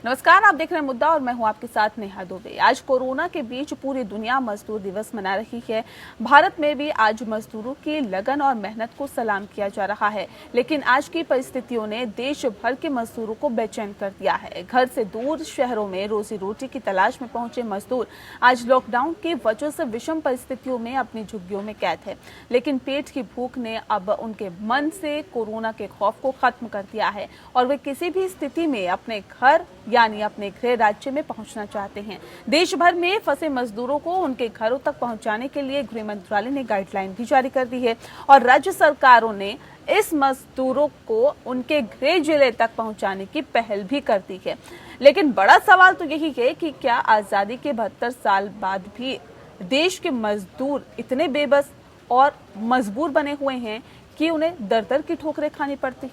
नमस्कार, आप देख रहे हैं मुद्दा और मैं हूं आपके साथ नेहा दुबे। आज कोरोना के बीच पूरी दुनिया मजदूर दिवस मना रही है। भारत में भी आज मजदूरों की लगन और मेहनत को सलाम किया जा रहा है, लेकिन आज की परिस्थितियों ने देश भर के मजदूरों को बेचैन कर दिया है। घर से दूर शहरों में रोजी रोटी की तलाश में पहुंचे मजदूर आज लॉकडाउन की वजह से विषम परिस्थितियों में अपनी झुग्गियों में कैद है, लेकिन पेट की भूख ने अब उनके मन से कोरोना के खौफ को खत्म कर दिया है और वे किसी भी स्थिति में अपने घर यानी अपने गृह राज्य में पहुंचना चाहते हैं। देश भर में फंसे मजदूरों को उनके घरों तक पहुंचाने के लिए गृह मंत्रालय ने गाइडलाइन भी जारी कर दी है और राज्य सरकारों ने इस मजदूरों को उनके गृह जिले तक पहुंचाने की पहल भी कर दी है। लेकिन बड़ा सवाल तो यही है कि क्या आजादी के 72 साल बाद भी देश के मजदूर इतने बेबस और मजबूर बने हुए हैं कि उन्हें दर दर की ठोकरें खानी पड़ती?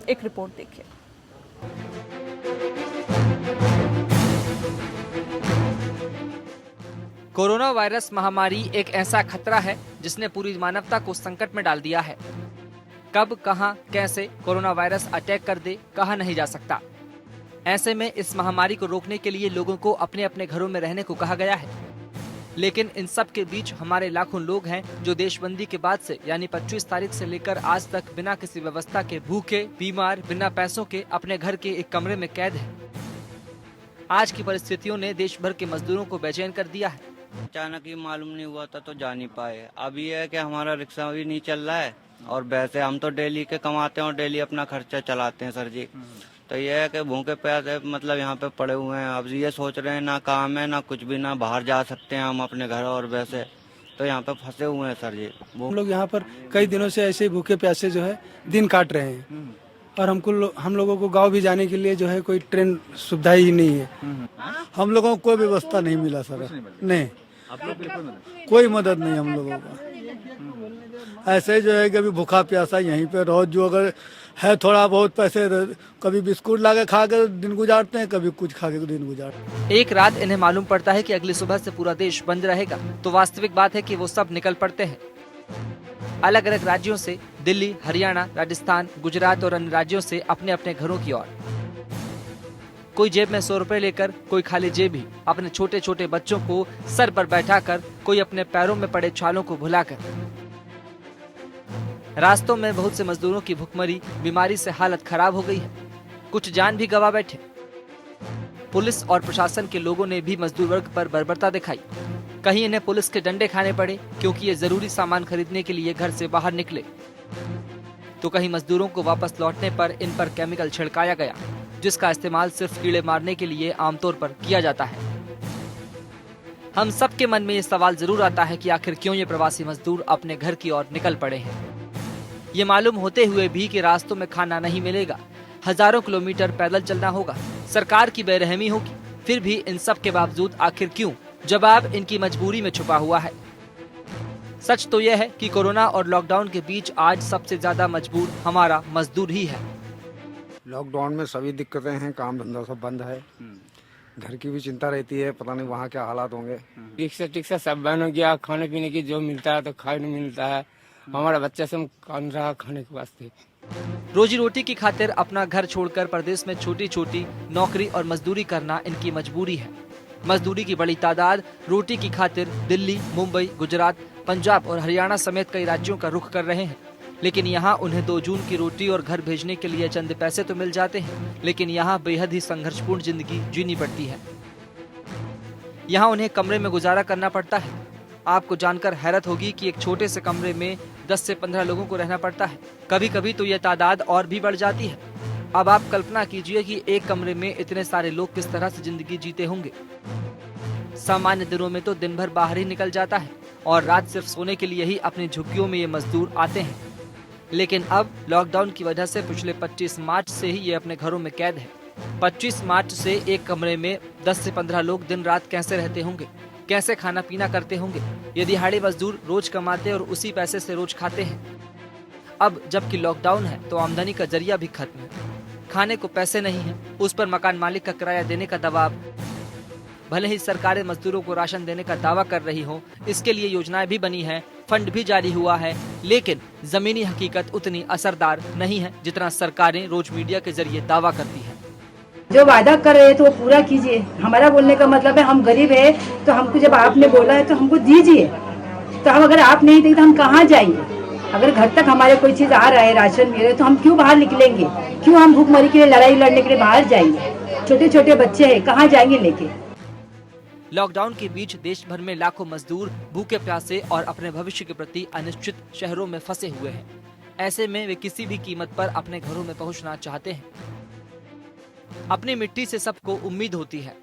एक रिपोर्ट देखिए। कोरोना वायरस महामारी एक ऐसा खतरा है जिसने पूरी मानवता को संकट में डाल दिया है। कब, कहां, कैसे कोरोना वायरस अटैक कर दे कहा नहीं जा सकता। ऐसे में इस महामारी को रोकने के लिए लोगों को अपने अपने घरों में रहने को कहा गया है, लेकिन इन सब के बीच हमारे लाखों लोग हैं जो देशबंदी के बाद से यानी 25 तारीख से लेकर आज तक बिना किसी व्यवस्था के भूखे, बीमार, बिना पैसों के अपने घर के एक कमरे में कैद हैं। आज की परिस्थितियों ने देश भर के मजदूरों को बेचैन कर दिया है। अचानक ही मालूम नहीं हुआ था तो जा नहीं पाए। अब ये है कि हमारा रिक्शा भी नहीं चल रहा है और वैसे हम तो डेली के कमाते हैं और डेली अपना खर्चा चलाते हैं सर जी। तो ये है कि भूखे प्यासे मतलब यहाँ पे पड़े हुए हैं। अब ये सोच रहे हैं ना काम है ना कुछ भी, ना बाहर जा सकते हैं हम अपने घर, और वैसे तो यहाँ पे फंसे हुए हैं सर जी। हम लोग यहाँ पर कई दिनों से ऐसे ही भूखे प्यासे जो है दिन काट रहे हैं और हम लोगों को गांव भी जाने के लिए जो है कोई ट्रेन सुविधा ही नहीं है। हम लोगों को कोई व्यवस्था नहीं मिला सर। नहीं, कोई मदद नहीं हम लोगों का। ऐसे जो है कि अभी भूखा प्यासा यहीं पे रोज जो अगर है थोड़ा बहुत पैसे, कभी बिस्कुट ला के खा के दिन गुजारते हैं, कभी कुछ खा के दिन गुजारते हैं। एक रात इन्हें मालूम पड़ता है कि अगली सुबह से पूरा देश बंद रहेगा, तो वास्तविक बात है कि वो सब निकल पड़ते हैं। अलग अलग राज्यों से, दिल्ली, हरियाणा, राजस्थान, गुजरात और अन्य राज्यों से अपने अपने घरों की ओर। कोई जेब में 100 रुपए लेकर, कोई खाली जेब ही, अपने छोटे छोटे बच्चों को सर पर बैठाकर, कोई अपने पैरों में पड़े छालों को भुलाकर। रास्तों में बहुत से मजदूरों की भुखमरी, बीमारी से हालत खराब हो गई है। कुछ जान भी गंवा बैठे। पुलिस और प्रशासन के लोगों ने भी मजदूर वर्ग पर बर्बरता दिखाई। कहीं इन्हें पुलिस के डंडे खाने पड़े क्योंकि ये जरूरी सामान खरीदने के लिए घर से बाहर निकले, तो कहीं मजदूरों को वापस लौटने पर इन पर केमिकल छिड़काया गया, जिसका इस्तेमाल सिर्फ कीड़े मारने के लिए आमतौर पर किया जाता है। हम सबके मन में ये सवाल जरूर आता है कि आखिर क्यों ये प्रवासी मजदूर अपने घर की ओर निकल पड़े हैं। ये मालूम होते हुए भी कि रास्तों में खाना नहीं मिलेगा, हजारों किलोमीटर पैदल चलना होगा, सरकार की बेरहमी होगी, फिर भी इन सब के बावजूद आखिर क्यों? जवाब इनकी मजबूरी में छुपा हुआ है। सच तो यह है कि कोरोना और लॉकडाउन के बीच आज सबसे ज्यादा मजबूर हमारा मजदूर ही है। लॉकडाउन में सभी दिक्कतें हैं, काम धंधा सब बंद है, घर की भी चिंता रहती है, पता नहीं वहाँ क्या हालात होंगे। रिक्शा सब बंद हो गया, खाने पीने की जो मिलता है तो खाने मिलता है। हमारा बच्चा सब कान रहा खाने के वास्ते। रोजी रोटी की खातिर अपना घर छोड़कर प्रदेश में छोटी छोटी नौकरी और मजदूरी करना इनकी मजबूरी है। मजदूरी की बड़ी तादाद रोटी की खातिर दिल्ली, मुंबई, गुजरात, पंजाब और हरियाणा समेत कई राज्यों का रुख कर रहे हैं, लेकिन यहाँ उन्हें 2 जून की रोटी और घर भेजने के लिए चंद पैसे तो मिल जाते हैं, लेकिन यहाँ बेहद ही संघर्षपूर्ण जिंदगी जीनी पड़ती है। यहाँ उन्हें कमरे में गुजारा करना पड़ता है। आपको जानकर हैरत होगी कि एक छोटे से कमरे में 10 से 15 लोगों को रहना पड़ता है। कभी कभी तो यह तादाद और भी बढ़ जाती है। अब आप कल्पना कीजिए कि एक कमरे में इतने सारे लोग किस तरह से जिंदगी जीते होंगे। सामान्य दिनों में तो दिन भर बाहर ही निकल जाता है और रात सिर्फ सोने के लिए ही अपनी झुग्गियों में ये मजदूर आते हैं, लेकिन अब लॉकडाउन की वजह से पिछले 25 मार्च से ही ये अपने घरों में कैद है। 25 मार्च से एक कमरे में 10 से 15 लोग दिन रात कैसे रहते होंगे, कैसे खाना पीना करते होंगे। ये दिहाड़ी मजदूर रोज कमाते और उसी पैसे से रोज खाते हैं। अब जबकि लॉकडाउन है तो आमदनी का जरिया भी खत्म है, खाने को पैसे नहीं है, उस पर मकान मालिक का किराया देने का दबाव। भले ही सरकारें मजदूरों को राशन देने का दावा कर रही हो, इसके लिए योजनाएं भी बनी हैं, फंड भी जारी हुआ है, लेकिन जमीनी हकीकत उतनी असरदार नहीं है जितना सरकारें रोज मीडिया के जरिए दावा करती हैं। जो वादा कर रहे हैं तो वो पूरा कीजिए। हमारा बोलने का मतलब है हम गरीब है तो हमको जब आपने बोला है तो हमको दीजिए। तो हम अगर आप नहीं देंगे तो हम कहाँ जाएंगे? अगर घर तक हमारे कोई चीज आ रहा है, राशन मिल रहा है, तो हम क्यों बाहर निकलेंगे? क्यों हम भूखमरी के लिए लड़ाई लड़ने के लिए बाहर जाएंगे? छोटे छोटे बच्चे हैं, कहाँ जाएंगे लेके? लॉकडाउन के बीच देश भर में लाखों मजदूर भूखे प्यासे और अपने भविष्य के प्रति अनिश्चित शहरों में फंसे हुए हैं। ऐसे में वे किसी भी कीमत पर अपने घरों में पहुंचना चाहते हैं। अपनी मिट्टी से सबको उम्मीद होती है।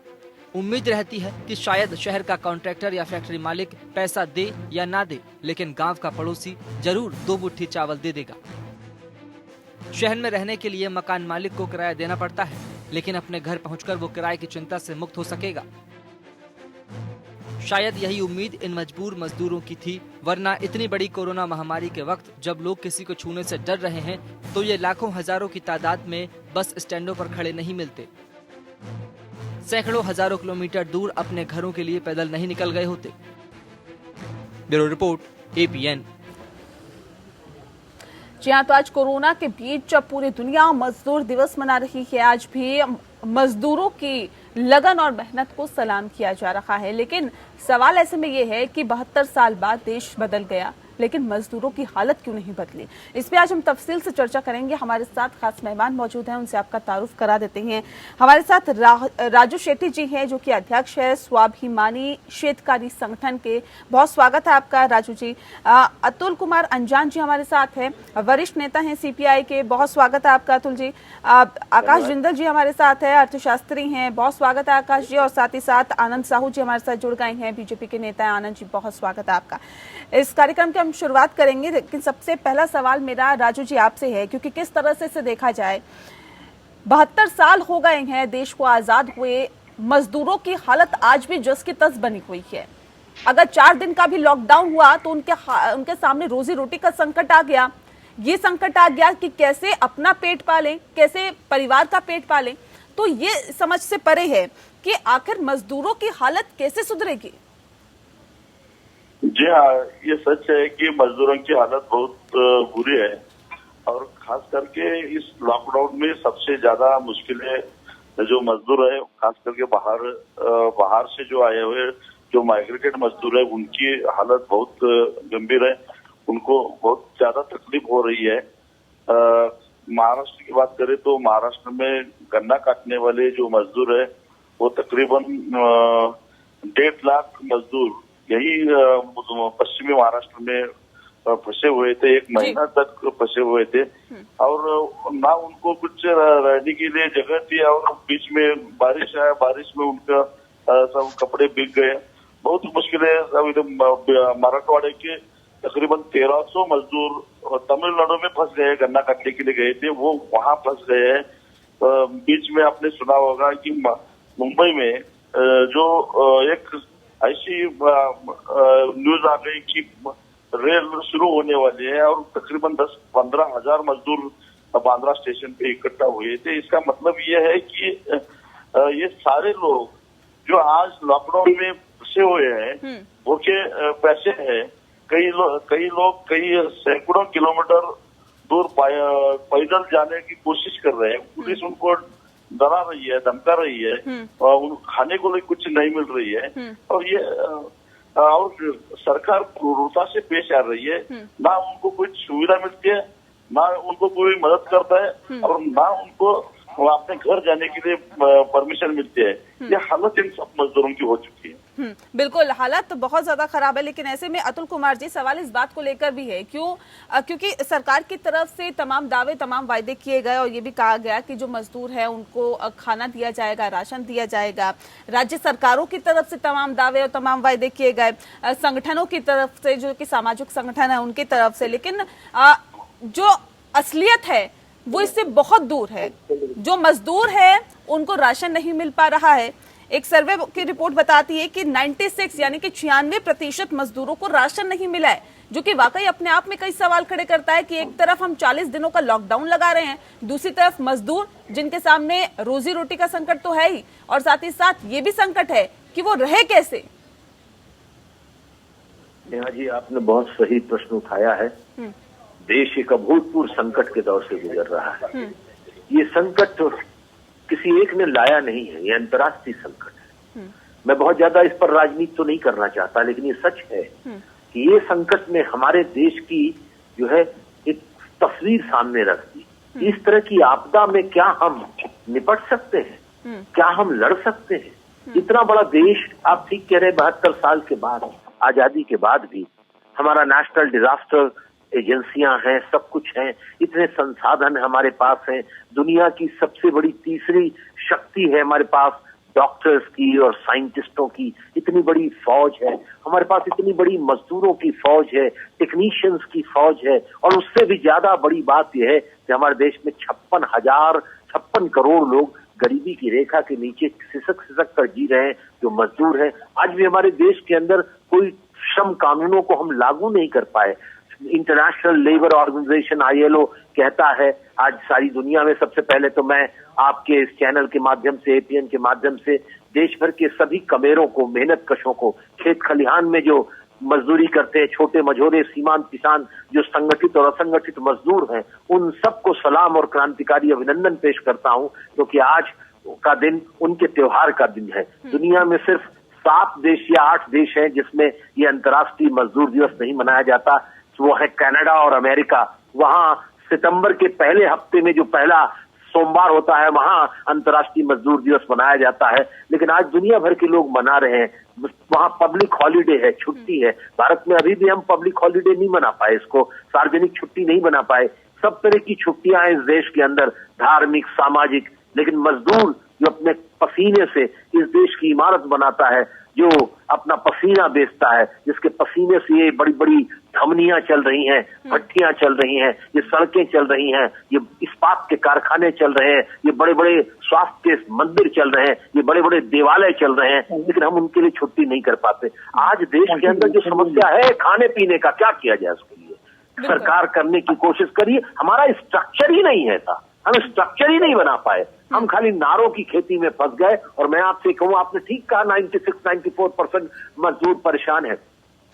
उम्मीद रहती है कि शायद शहर का कॉन्ट्रैक्टर या फैक्ट्री मालिक पैसा दे या ना दे, लेकिन गांव का पड़ोसी जरूर 2 मुट्ठी चावल दे देगा। शहर में रहने के लिए मकान मालिक को किराया देना पड़ता है, लेकिन अपने घर पहुंचकर वो किराए की चिंता से मुक्त हो सकेगा। शायद यही उम्मीद इन मजबूर मजदूरों की थी, वरना इतनी बड़ी कोरोना महामारी के वक्त जब लोग किसी को छूने से डर रहे हैं तो ये लाखों हजारों की तादाद में बस स्टैंडों पर खड़े नहीं मिलते। सैकड़ों हजारों किलोमीटर दूर अपने घरों के लिए पैदल नहीं निकल गए होते। Bureau report, APN। जी हाँ, तो आज कोरोना के बीच जब पूरी दुनिया मजदूर दिवस मना रही है, आज भी मजदूरों की लगन और मेहनत को सलाम किया जा रहा है। लेकिन सवाल ऐसे में ये है कि 72 साल बाद देश बदल गया, लेकिन मजदूरों की हालत क्यों नहीं बदली? इस पे आज हम तफसील से चर्चा करेंगे। हमारे साथ खास मेहमान मौजूद हैं, उनसे आपका तारुफ करा देते हैं। हमारे साथ राजू शेट्टी जी हैं, जो कि अध्यक्ष है स्वाभिमानी शेतकारी संगठन के। बहुत स्वागत है आपका राजू जी। अतुल कुमार अंजान जी हमारे साथ हैं, वरिष्ठ नेता हैं CPI के। बहुत स्वागत है आपका अतुल जी। आकाश जिंदल जी हमारे साथ है, अर्थशास्त्री हैं। बहुत स्वागत है आकाश जी। और साथ ही साथ आनंद साहू जी हमारे साथ जुड़ गए हैं, BJP के नेता हैं। आनंद जी, बहुत स्वागत है आपका। इस कार्यक्रम के हम शुरुआत करेंगे, लेकिन सबसे पहला सवाल मेरा राजू जी आपसे है, क्योंकि किस तरह से इसे देखा जाए, 72 साल हो गए हैं देश को आजाद हुए, मजदूरों की हालत आज भी जस की तस बनी हुई है। अगर 4 दिन का भी लॉकडाउन हुआ तो उनके सामने रोजी रोटी का संकट आ गया। ये संकट आ गया कि कैसे अपना पेट पालें, कैसे परिवार का पेट पालें। तो ये समझ से परे है कि आखिर मजदूरों की हालत कैसे सुधरेगी? जी हाँ, ये सच है कि मजदूरों की हालत बहुत बुरी है, और खास करके इस लॉकडाउन में सबसे ज्यादा मुश्किलें जो मजदूर है, खास करके बाहर से जो आए हुए जो माइग्रेटेड मजदूर है, उनकी हालत बहुत गंभीर है। उनको बहुत ज्यादा तकलीफ हो रही है। महाराष्ट्र की बात करें तो महाराष्ट्र में गन्ना काटने वाले जो मजदूर है, वो तकरीबन 1.5 लाख मजदूर यही पश्चिमी महाराष्ट्र में फंसे हुए थे। 1 महीना तक फंसे हुए थे, और ना उनको कुछ रहने के लिए जगह थी, और बीच में बारिश आया, बारिश में उनका सब कपड़े भीग गए। बहुत मुश्किलें। मराठवाड़े के तकरीबन 1300 मजदूर तमिलनाडु में फंस गए, गन्ना काटने के लिए गए थे, वो वहां फंस गए हैं। बीच में आपने सुना होगा कि मुंबई में जो एक ऐसी न्यूज आ गई कि रेल शुरू होने वाली है, और तकरीबन 10-15 हजार मजदूर बांद्रा स्टेशन पे इकट्ठा हुए थे। इसका मतलब ये है कि ये सारे लोग जो आज लॉकडाउन में फंसे हुए हैं, भूखे पैसे हैं। कई लोग कई सैकड़ों किलोमीटर दूर पैदल जाने की कोशिश कर रहे हैं। पुलिस उनको डरा रही है, धमका रही है, और खाने को कुछ नहीं मिल रही है, और सरकार क्रूरता से पेश आ रही है। ना उनको कोई सुविधा मिलती है, ना उनको कोई मदद करता है, और ना उनको अपने घर जाने के लिए परमिशन मिलती है। ये हालत इन सब मजदूरों की हो चुकी है। बिल्कुल, हालत बहुत ज्यादा खराब है। लेकिन ऐसे में अतुल कुमार जी, सवाल इस बात को लेकर भी है, क्योंकि सरकार की तरफ से तमाम दावे, तमाम वायदे किए गए, और ये भी कहा गया कि जो मजदूर है उनको खाना दिया जाएगा, राशन दिया जाएगा। राज्य सरकारों की तरफ से तमाम दावे और तमाम वायदे किए गए, संगठनों की तरफ से, जो कि सामाजिक संगठन है उनकी तरफ से। लेकिन जो असलियत है वो इससे बहुत दूर है। जो मजदूर है उनको राशन नहीं मिल पा रहा है। एक सर्वे की रिपोर्ट बताती है कि 96 यानी कि 96% मजदूरों को राशन नहीं मिला है, जो कि वाकई अपने आप में कई सवाल खड़े करता है कि एक तरफ हम 40 दिनों का लॉकडाउन लगा रहे हैं, दूसरी तरफ मजदूर जिनके सामने रोजी रोटी का संकट तो है ही, और साथ ही साथ ये भी संकट है कि वो रहे कैसे। नेहा जी, आपने बहुत सही प्रश्न उठाया है। देश एक अभूतपूर्व संकट के दौर से गुजर रहा है। ये संकट किसी एक ने लाया नहीं है, ये अंतर्राष्ट्रीय संकट है। मैं बहुत ज्यादा इस पर राजनीति तो नहीं करना चाहता, लेकिन ये सच है कि ये संकट ने हमारे देश की जो है एक तस्वीर सामने रख दी। इस तरह की आपदा में क्या हम निपट सकते हैं, क्या हम लड़ सकते हैं? इतना बड़ा देश, आप ठीक कह रहे, 72 साल के बाद, आजादी के बाद भी हमारा नेशनल डिजास्टर एजेंसियां हैं, सब कुछ है, इतने संसाधन हमारे पास हैं, दुनिया की सबसे बड़ी तीसरी शक्ति है हमारे पास, डॉक्टर्स की और साइंटिस्टों की इतनी बड़ी फौज है हमारे पास, इतनी बड़ी मजदूरों की फौज है, टेक्नीशियंस की फौज है, और उससे भी ज्यादा बड़ी बात यह है कि हमारे देश में 56 करोड़ लोग गरीबी की रेखा के नीचे सिसक कर जी रहे हैं, जो मजदूर हैं। आज भी हमारे देश के अंदर कोई श्रम कानूनों को हम लागू नहीं कर पाए। इंटरनेशनल लेबर ऑर्गेनाइजेशन ILO कहता है, आज सारी दुनिया में, सबसे पहले तो मैं आपके इस चैनल के माध्यम से, APN के माध्यम से देश भर के सभी कमेरों को, मेहनत कशों को, खेत खलिहान में जो मजदूरी करते हैं, छोटे मझोले सीमांत किसान, जो संगठित और असंगठित मजदूर हैं, उन सबको सलाम और क्रांतिकारी अभिनंदन पेश करता हूं, क्योंकि आज का दिन उनके त्योहार का दिन है। दुनिया में सिर्फ 7 देश या 8 देश हैं जिसमें ये अंतर्राष्ट्रीय मजदूर दिवस नहीं मनाया जाता। वो है कनाडा और अमेरिका। वहां सितंबर के पहले हफ्ते में जो पहला सोमवार होता है, वहां अंतर्राष्ट्रीय मजदूर दिवस मनाया जाता है। लेकिन आज दुनिया भर के लोग मना रहे हैं, वहां पब्लिक हॉलिडे है, छुट्टी है। भारत में अभी भी हम पब्लिक हॉलिडे नहीं मना पाए, इसको सार्वजनिक छुट्टी नहीं बना पाए। सब तरह की छुट्टियां हैं इस देश के अंदर, धार्मिक, सामाजिक, लेकिन मजदूर जो अपने पसीने से इस देश की इमारत बनाता है, जो अपना पसीना बेचता है, जिसके पसीने से ये बड़ी बड़ी धमनियां चल रही हैं, भट्टियां चल रही हैं, ये सड़कें चल रही हैं, ये इस्पात के कारखाने चल रहे हैं, ये बड़े बड़े स्वास्थ्य के मंदिर चल रहे हैं, ये बड़े बड़े देवालय चल रहे हैं, लेकिन हम उनके लिए छुट्टी नहीं कर पाते। आज देश के अंदर जो समस्या है खाने पीने का, क्या किया जाए उसके लिए? सरकार करने की कोशिश करिए, हमारा स्ट्रक्चर ही नहीं है था, हम स्ट्रक्चर ही नहीं बना पाए, हम खाली नारों की खेती में फंस गए। और मैं आपसे कहूं, आपने ठीक कहा, 96-94% मजदूर परेशान है।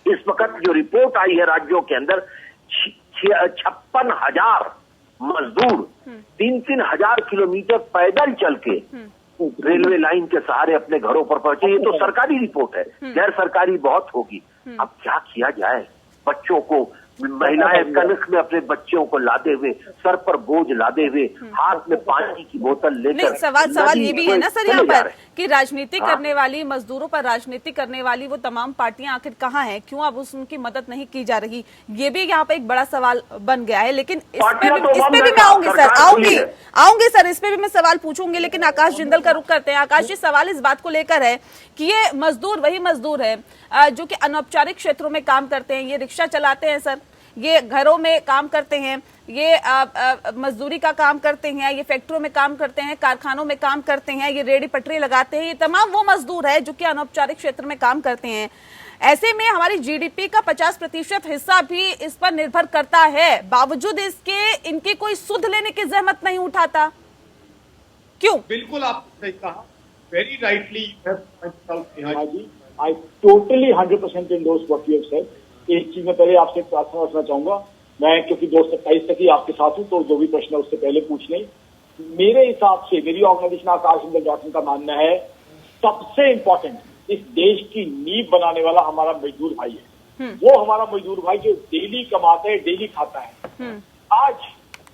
इस वक्त जो रिपोर्ट आई है राज्यों के अंदर, 56,000 मजदूर 3-3 हजार किलोमीटर पैदल चल के रेलवे लाइन के सहारे अपने घरों पर पहुंचे। ये तो सरकारी रिपोर्ट है, गैर सरकारी बहुत होगी। अब क्या किया जाए? बच्चों को, महिलाएं कनक में अपने बच्चों को लादे हुए, सर पर बोझ लादे हुए, हाथ में पानी की बोतल लेकर। सवाल ये भी है ना सर यहाँ पर कि राजनीति करने वाली, मजदूरों पर राजनीति करने वाली वो तमाम पार्टियां आखिर कहाँ हैं? क्यों अब उनकी मदद नहीं की जा रही? ये भी यहाँ पे एक बड़ा सवाल बन गया है। लेकिन इस पे भी मैं आऊंगी सर, इस पे भी मैं सवाल पूछूंगी। लेकिन आकाश जिंदल का रुख करते हैं। आकाश जी, सवाल इस बात को लेकर है कि ये मजदूर वही मजदूर है जो कि अनौपचारिक क्षेत्रों में काम करते हैं, ये रिक्शा चलाते हैं सर, ये घरों में काम करते हैं, ये मजदूरी का काम करते हैं, ये फैक्ट्रियों में काम करते हैं, कारखानों में काम करते हैं, ये रेडी पटरी लगाते हैं। ये तमाम वो मजदूर है जो कि अनौपचारिक क्षेत्र में काम करते हैं। ऐसे में हमारी GDP का 50% हिस्सा भी इस पर निर्भर करता है। बावजूद इसके इनकी कोई सुध लेने की जहमत नहीं उठाता, क्यों? बिल्कुल आपने सही कहा, वेरी राइटली जी, I totally 100% endorse what you have said। एक चीज में पहले आपसे प्रार्थना रखना चाहूंगा, मैं क्योंकि 227 तक ही आपके साथ हूं, तो जो भी प्रश्न है उससे पहले पूछ लें। मेरे हिसाब से, मेरी ऑर्गेनाइजेशन आकाश जिंदल डॉट का मानना है, सबसे इम्पोर्टेंट इस देश की नींव बनाने वाला हमारा मजदूर भाई है। वो हमारा मजदूर भाई जो डेली कमाता है, डेली खाता है। आज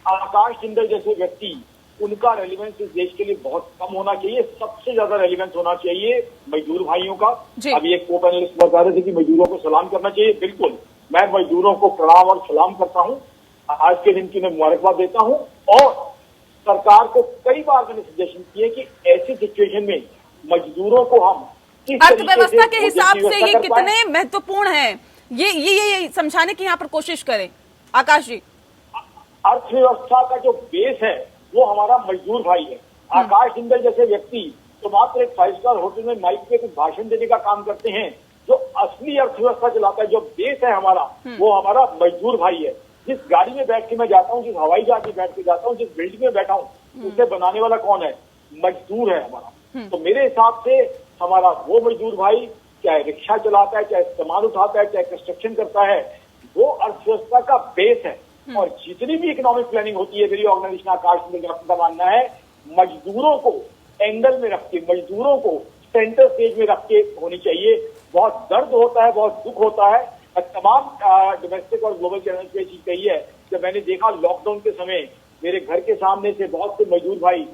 आकाश जिंदल जैसे व्यक्ति, उनका रेलिवेंस इस देश के लिए बहुत कम होना चाहिए, सबसे ज्यादा रेलिवेंस होना चाहिए मजदूर भाइयों का। अभी एक को पैनलिस्ट बता रहे थे कि मजदूरों को सलाम करना चाहिए। बिल्कुल, मैं मजदूरों को प्रणाम और सलाम करता हूं, आज के दिन की मैं मुबारकबाद देता हूं। और सरकार को कई बार मैंने सजेशन किए कि ऐसी सिचुएशन में मजदूरों को हम अर्थव्यवस्था के हिसाब से ये कितने महत्वपूर्ण है, ये समझाने की यहाँ पर कोशिश करें। आकाश जी, अर्थव्यवस्था का जो बेस है वो हमारा मजदूर भाई है। आकाश जिंदल जैसे व्यक्ति तो मात्र एक 5 स्टार होटल में माइक पे कुछ भाषण देने का काम करते हैं। जो असली अर्थव्यवस्था चलाता है, जो बेस है हमारा, वो हमारा मजदूर भाई है। जिस गाड़ी में बैठ के मैं जाता हूँ, जिस हवाई जहाज में बैठ के जाता हूँ, जिस बिल्डिंग में बैठा हूँ, उसे बनाने वाला कौन है? मजदूर है हमारा। तो मेरे हिसाब से हमारा वो मजदूर भाई, चाहे रिक्शा चलाता है, चाहे सामान उठाता है, चाहे कंस्ट्रक्शन करता है, वो अर्थव्यवस्था का बेस है। और जितनी भी इकोनॉमिक प्लानिंग होती है, मेरी ऑर्गेनाइजेशन आकाश जिंदल का मानना है मजदूरों को एंगल में रख के, मजदूरों को सेंटर स्टेज में रख के होनी चाहिए। बहुत दर्द होता है, बहुत दुख होता है। तमाम डोमेस्टिक और ग्लोबल चैनल पे चीज कही है। जब मैंने देखा लॉकडाउन के समय मेरे घर के सामने से बहुत से मजदूर भाई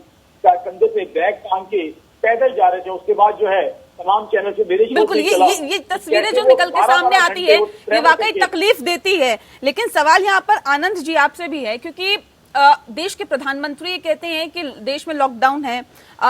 कंधे पे बैग टांग के पैदल जा रहे थे, उसके बाद जो है तमाम चैनल से मेरे बिल्कुल ये तस्वीरें जो निकल के सामने आती है ये वाकई तकलीफ देती है। लेकिन सवाल यहाँ पर आनंद जी आपसे भी है, क्योंकि देश के प्रधानमंत्री ये कहते हैं कि देश में लॉकडाउन है,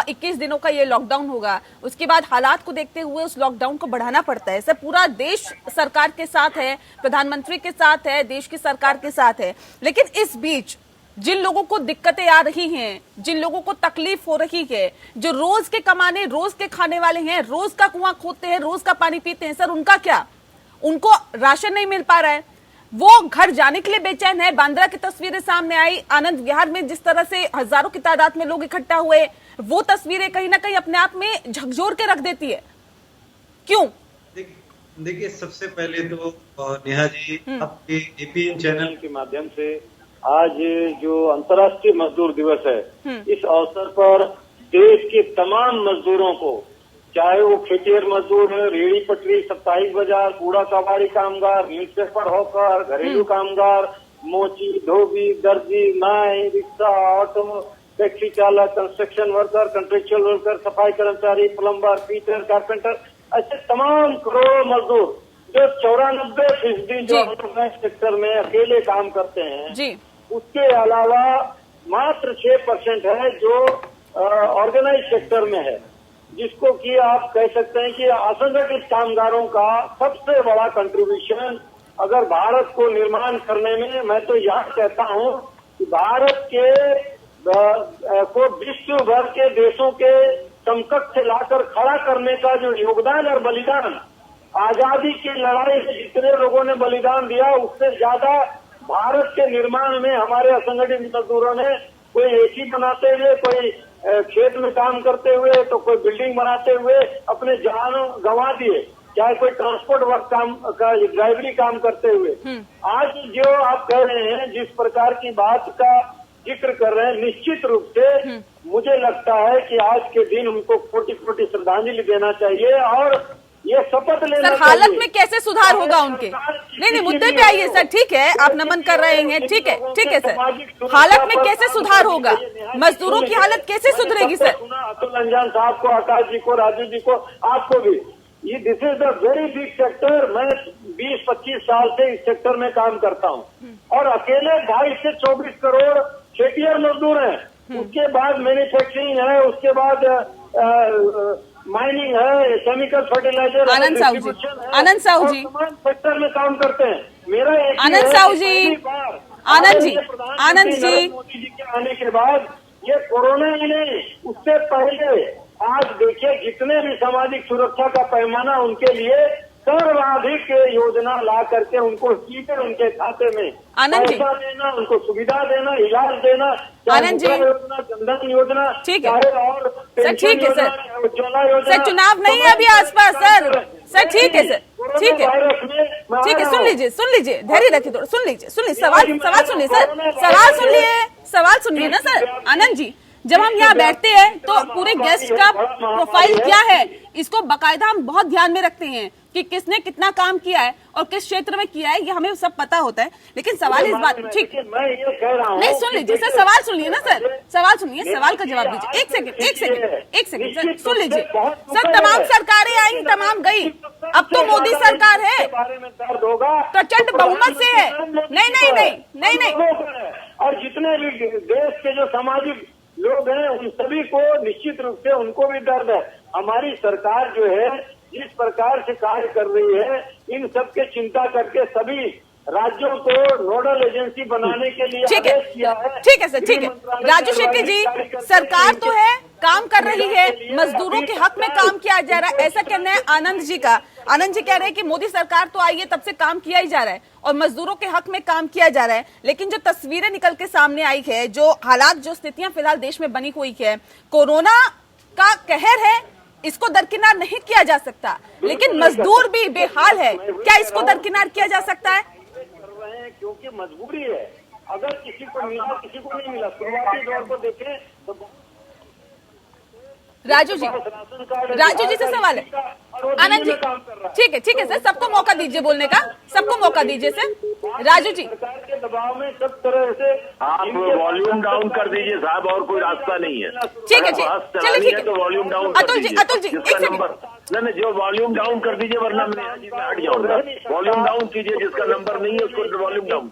21 दिनों का ये लॉकडाउन होगा, उसके बाद हालात को देखते हुए उस लॉकडाउन को बढ़ाना पड़ता है। सब पूरा देश सरकार के साथ है, प्रधानमंत्री के साथ है, देश की सरकार के साथ है। लेकिन इस बीच जिन लोगों को दिक्कतें आ रही हैं, जिन लोगों को तकलीफ हो रही है, जो रोज के कमाने रोज के खाने वाले हैं, रोज का कुआं खोदते हैं, रोज का पानी पीते हैं, सर उनका क्या? उनको राशन नहीं मिल पा रहा है, वो घर जाने के लिए बेचैन है। बांद्रा की तस्वीरें सामने आई, आनंद विहार में जिस तरह से हजारों की तादाद में लोग इकट्ठा हुए, वो तस्वीरें कहीं ना कहीं अपने आप में झकझोर के रख देती है। क्यों? देखिए, सबसे पहले तो नेहा जी आपके एपीएन चैनल के माध्यम से आज जो अंतर्राष्ट्रीय मजदूर दिवस है, इस अवसर पर देश के तमाम मजदूरों को, चाहे वो खेतिहर मजदूर है, रेहड़ी पटरी, साप्ताहिक बाजार, कूड़ा कबाड़ी कामगार, न्यूज़पेपर हॉकर, घरेलू कामगार, मोची, धोबी, दर्जी, नाई, रिक्शा, ऑटो, टैक्सी चालक, कंस्ट्रक्शन वर्कर, कंट्रेक्चुअल वर्कर, सफाई कर्मचारी, प्लम्बर, पीटर, कारपेंटर, ऐसे तमाम करोड़ों मजदूर जो 94% जो ऑर्गेनाइज सेक्टर में अकेले काम करते हैं जी। उसके अलावा मात्र 6% है जो ऑर्गेनाइज सेक्टर में है, जिसको कि आप कह सकते हैं कि असंगठित कामगारों का सबसे बड़ा कंट्रीब्यूशन अगर भारत को निर्माण करने में, मैं तो यह कहता हूं कि भारत के को विश्व भर के देशों के समकक्ष लाकर खड़ा करने का जो योगदान और बलिदान, आजादी की लड़ाई में जितने लोगों ने बलिदान दिया उससे ज्यादा भारत के निर्माण में हमारे असंगठित मजदूरों ने, कोई एसी बनाते हुए, कोई खेत में काम करते हुए, तो कोई बिल्डिंग बनाते हुए अपने जान गंवा दिए, चाहे कोई ट्रांसपोर्ट वर्क काम का, ड्राइवरी काम करते हुए। आज जो आप कह रहे हैं, जिस प्रकार की बात का जिक्र कर रहे हैं, निश्चित रूप से मुझे लगता है कि आज के दिन उनको कोटि-कोटि श्रद्धांजलि देना चाहिए और ये शपथ लेना सर, हालत में कैसे सुधार होगा उनके? नहीं, मुद्दे पे आइए सर। ठीक है, आप नमन कर रहे हैं, ठीक है सर। हालत में कैसे सुधार होगा? मजदूरों की हालत कैसे सुधरेगी सर? अतुल अंजान साहब को, आकाश जी को, राजू जी को, आपको भी, ये this is the very big sector. मैं 20-25 साल से इस सेक्टर में काम करता हूँ और अकेले 22 से 24 करोड़ खेतिहर मजदूर हैं। उसके बाद मैन्युफैक्चरिंग है, उसके बाद माइनिंग है, केमिकल फर्टिलाइजर, आनंद साहू जी, तमाम सेक्टर में काम करते हैं। मेरा एक आनंद साहू जी, आनंद जी, मोदी जी के आने के बाद ये कोरोना ही नहीं, उससे पहले आज देखिए जितने भी सामाजिक सुरक्षा का पैमाना उनके लिए सर्वाधिक योजना ला करके उनको सीधे उनके खाते में पैसा देना, उनको सुविधा देना, इलाज देना, आनंद जी, योजना, जनधन योजना, ठीक है और सर, ठीक है सर, उज्ज्वला योजना। सर चुनाव नहीं है अभी आसपास सर, ठीक है सर, ठीक है, सुन लीजिए, धैर्य रखिए थोड़ा, सुन लीजिए, सवाल सुनिए सर, सवाल सुनिए ना सर। आनंद जी, जब हम यहाँ बैठते हैं तो पूरे गेस्ट का प्रोफाइल क्या है, इसको बाकायदा हम बहुत ध्यान में रखते हैं कि किसने कितना काम किया है और किस क्षेत्र में किया है, ये हमें सब पता होता है। लेकिन सवाल इस बात, ठीक नहीं, सुन लीजिए सर, सवाल सुनिए ना सर, सवाल सुनिए, सवाल का जवाब दीजिए। एक सेकंड सर, सुन लीजिए सर। तमाम सरकारें आई, तमाम गई, अब तो मोदी सरकार है, प्रचंड बहुमत से है। नहीं, और जितने भी देश के जो सामाजिक लोग हैं उन सभी को निश्चित रूप से उनको भी दर्द है। हमारी सरकार जो है जिस प्रकार से कार्य कर रही है, इन सब के चिंता करके सभी राज्यों को नोडल एजेंसी बनाने के लिए आदेश किया है। ठीक है सर, ठीक है राजू शेट्टी जी, सरकार तो है, काम कर रही है, मजदूरों के हक में काम किया जा रहा है, ऐसा कहना है आनंद जी का। आनंद जी कह रहे हैं कि मोदी सरकार तो आई है, तब से काम किया ही जा रहा है और मजदूरों के हक में काम किया जा रहा है। लेकिन जो तस्वीरें निकल के सामने आई है, जो हालात, जो स्थितियां फिलहाल देश में बनी हुई है, कोरोना का कहर है, इसको दरकिनार नहीं किया जा सकता, लेकिन मजदूर भी बेहाल है, क्या इसको दरकिनार किया जा सकता है? क्योंकि मजबूरी है, अगर किसी को मिला किसी को नहीं मिला। शुरुआती दौर को देखें तो राजू जी से सवाल है। आनंद जी, ठीक है सर, सबको मौका दीजिए बोलने का, सबको मौका दीजिए सर। राजू जी, सरकार के दबाव में सब तरह से आप वॉल्यूम डाउन कर दीजिए साहब, और कोई रास्ता नहीं है। ठीक है, चलिए ठीक है। तो वॉल्यूम डाउन अतुल जी, एक सेकंड, नहीं जो वॉल्यूम डाउन कर दीजिए, वरना मैं हट जाऊंगा। वॉल्यूम डाउन कीजिए, जिसका नंबर नहीं है उसको वॉल्यूम डाउन।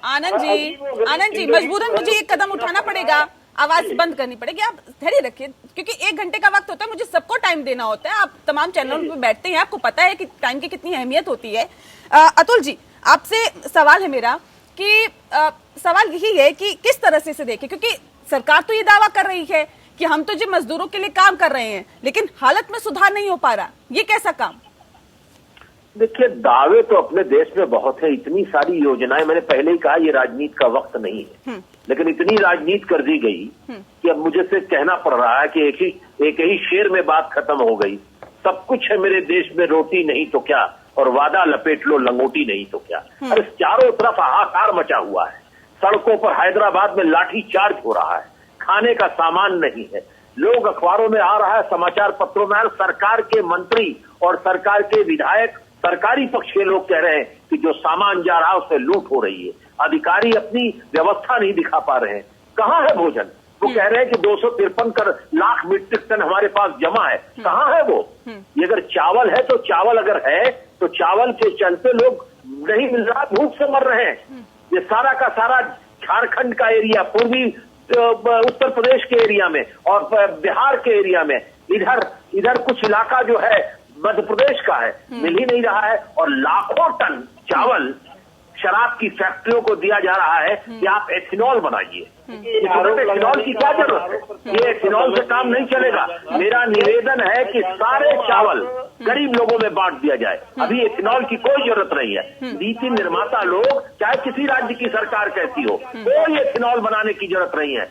आनंद जी मजबूरन मुझे एक कदम उठाना पड़ेगा, आवाज बंद करनी पड़ेगी। आप धैर्य रखिए, क्योंकि 1 घंटे का वक्त होता है, मुझे सबको टाइम देना होता है। आप तमाम चैनलों पे बैठते हैं, आपको पता है कि टाइम की कितनी अहमियत होती है। अतुल जी, आपसे सवाल है मेरा कि सवाल यही है कि किस तरह से इसे देखें, क्योंकि सरकार तो ये दावा कर रही है कि हम तो जी मजदूरों के लिए काम कर रहे हैं, लेकिन हालत में सुधार नहीं हो पा रहा। ये कैसा काम? देखिए, दावे तो अपने देश में बहुत है, इतनी सारी योजनाएं। मैंने पहले ही कहा ये राजनीति का वक्त नहीं है, लेकिन इतनी राजनीति कर दी गई कि अब मुझे से कहना पड़ रहा है कि एक ही शेर में बात खत्म हो गई। सब कुछ है मेरे देश में, रोटी नहीं तो क्या, और वादा लपेट लो लंगोटी नहीं तो क्या। अरे चारों तरफ हाहाकार मचा हुआ है, सड़कों पर हैदराबाद में लाठी चार्ज हो रहा है, खाने का सामान नहीं है, लोग अखबारों में आ रहा है, समाचार पत्रों में सरकार के मंत्री और सरकार के विधायक, सरकारी पक्ष के लोग कह रहे हैं कि जो सामान जा रहा है उससे लूट हो रही है। अधिकारी अपनी व्यवस्था नहीं दिखा पा रहे हैं। कहाँ है भोजन? वो कह रहे हैं कि 253 लाख मीट्रिक टन हमारे पास जमा है। कहाँ है वो? ये अगर चावल है तो चावल अगर है तो चावल के चलते लोग नहीं मिल रहा, भूख से मर रहे हैं। ये सारा का सारा झारखंड का एरिया, पूर्वी उत्तर प्रदेश के एरिया में और बिहार के एरिया में, इधर कुछ इलाका जो है मध्य प्रदेश का है, मिल ही नहीं रहा है। और लाखों टन चावल शराब की फैक्ट्रियों को दिया जा रहा है कि आप एथेनॉल बनाइए। एथेनॉल की क्या जरूरत है? ये एथेनॉल से काम नहीं चलेगा। मेरा निवेदन है कि सारे चावल गरीब लोगों में बांट दिया जाए। अभी एथेनॉल की कोई जरूरत नहीं है। नीति निर्माता लोग, चाहे किसी राज्य की सरकार कैसी हो, कोई एथेनॉल बनाने की जरूरत नहीं है।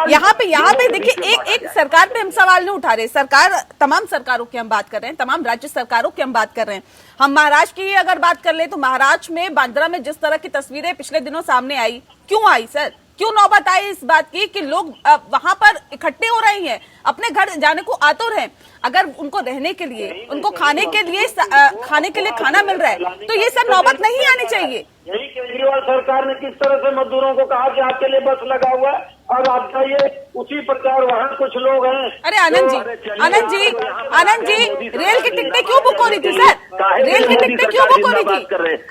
यहाँ पे देखिए, एक सरकार पे हम सवाल नहीं उठा रहे। सरकार, तमाम सरकारों की हम बात कर रहे हैं, तमाम राज्य सरकारों की हम बात कर रहे हैं। हम महाराष्ट्र की अगर बात कर ले तो महाराष्ट्र में बांद्रा में जिस तरह की तस्वीरें पिछले दिनों सामने आई, क्यों आई सर? क्यों नौबत आई इस बात की कि लोग वहां पर इकट्ठे हो रहे हैं, अपने घर जाने को आतुर हैं। अगर उनको रहने के लिए, उनको खाने के लिए खाना मिल रहा है, तो ये सब नौबत नहीं आनी चाहिए। यही केजरीवाल सरकार ने किस तरह से मजदूरों को कहा कि आपके लिए बस लगा हुआ है और आप जाइए, उसी प्रकार वहाँ कुछ लोग हैं। अरे आनंद जी, रेल की टिकटें क्यों बुक हो रही थी सर? रेल की टिकटें क्यों बुक हो रही थी?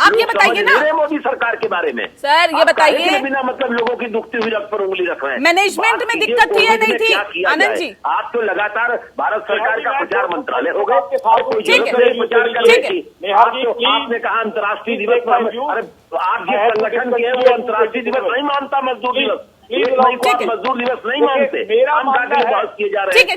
आप ये बताइए ना मोदी सरकार के बारे में सर, ये बताइए। बिना मतलब लोगों की दुखती हुई रख पर उंगली रख रहे हैं। मैनेजमेंट में दिक्कत थी या नहीं थी? आनंद जी, आप तो लगातार भारत सरकार का प्रचार मंत्रालय हो गए, आपने कहा अंतर्राष्ट्रीय दिवस पर, आप जिस संगठन के हैं वो अंतर्राष्ट्रीय दिवस नहीं मानता, मजदूर दिवस मजदूर दिवस नहीं मानते। ठीक है,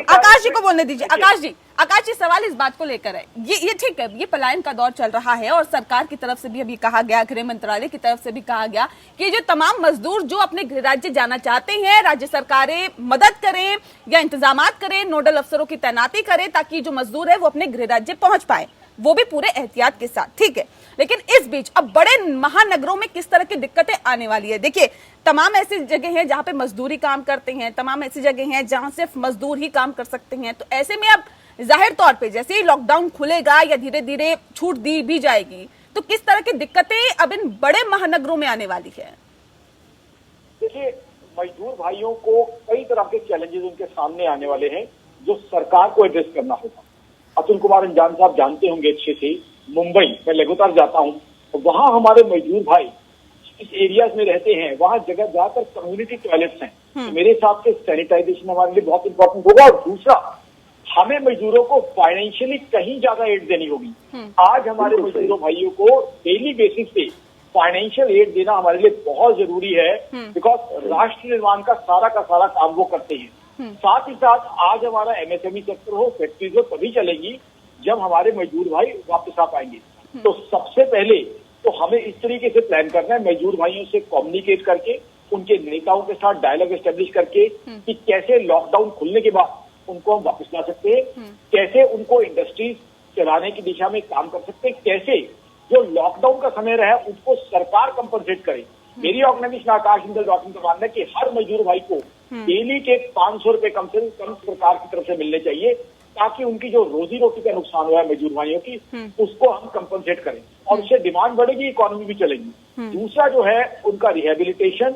आकाश जी को बोलने दीजिए। आकाश जी सवाल इस बात को लेकर है, ये ठीक है, ये पलायन का दौर चल रहा है और सरकार की तरफ से भी अभी कहा गया, गृह मंत्रालय की तरफ से भी कहा गया कि जो तमाम मजदूर जो अपने गृह राज्य जाना चाहते हैं, राज्य सरकारें मदद करें या इंतजामात करें, नोडल अफसरों की तैनाती करें ताकि जो मजदूर है वो अपने गृह राज्य पहुंच पाए, वो भी पूरे एहतियात के साथ। ठीक है, लेकिन इस बीच अब बड़े महानगरों में किस तरह की दिक्कतें आने वाली है? देखिए, तमाम ऐसी जगह हैं जहां पे मजदूरी काम करते हैं, तमाम ऐसी जगह हैं जहां सिर्फ मजदूर ही काम कर सकते हैं। तो ऐसे में अब जाहिर तौर पे जैसे ही लॉकडाउन खुलेगा या धीरे धीरे छूट दी भी जाएगी, तो किस तरह की दिक्कतें अब इन बड़े महानगरों में आने वाली है? देखिए, मजदूर भाइयों को कई तरह के चैलेंजेस उनके सामने आने वाले हैं जो सरकार को एड्रेस करना होगा। अतुल कुमार अंजान साहब जानते होंगे अच्छे से, मुंबई मैं लगातार जाता हूँ, तो वहाँ हमारे मजदूर भाई इस एरियाज में रहते हैं, वहाँ जगह ज्यादातर कम्युनिटी टॉयलेट्स हैं। तो मेरे हिसाब से सैनिटाइजेशन हमारे लिए बहुत इंपॉर्टेंट होगा। और दूसरा, हमें मजदूरों को फाइनेंशियली कहीं ज्यादा एड देनी होगी। आज हमारे मजदूरों भाइयों को डेली बेसिस पे फाइनेंशियल एड देना हमारे लिए बहुत जरूरी है, बिकॉज राष्ट्र निर्माण का सारा काम वो करते हैं। साथ ही साथ आज हमारा एमएसएमई सेक्टर हो, फैक्ट्रीज हो, तभी चलेगी जब हमारे मजदूर भाई वापस आ पाएंगे। तो सबसे पहले तो हमें इस तरीके से प्लान करना है, मजदूर भाइयों से कम्युनिकेट करके, उनके नेताओं के साथ डायलॉग एस्टेब्लिश करके कि कैसे लॉकडाउन खुलने के बाद उनको हम वापस ला सकते हैं, कैसे उनको इंडस्ट्रीज चलाने की दिशा में काम कर सकते हैं, कैसे जो लॉकडाउन का समय रहा उनको सरकार कंपनसेट करे। मेरी organisation Akash Indal dot in का मानना है कि हर मजदूर भाई को डेली के 500 रुपए कम से कम सरकार की तरफ से मिलने चाहिए, ताकि उनकी जो रोजी रोटी का नुकसान हुआ है मजदूर भाइयों की, उसको हम कंपनसेट करें और उससे डिमांड बढ़ेगी, इकोनॉमी भी चलेगी। दूसरा जो है उनका रिहेबिलिटेशन,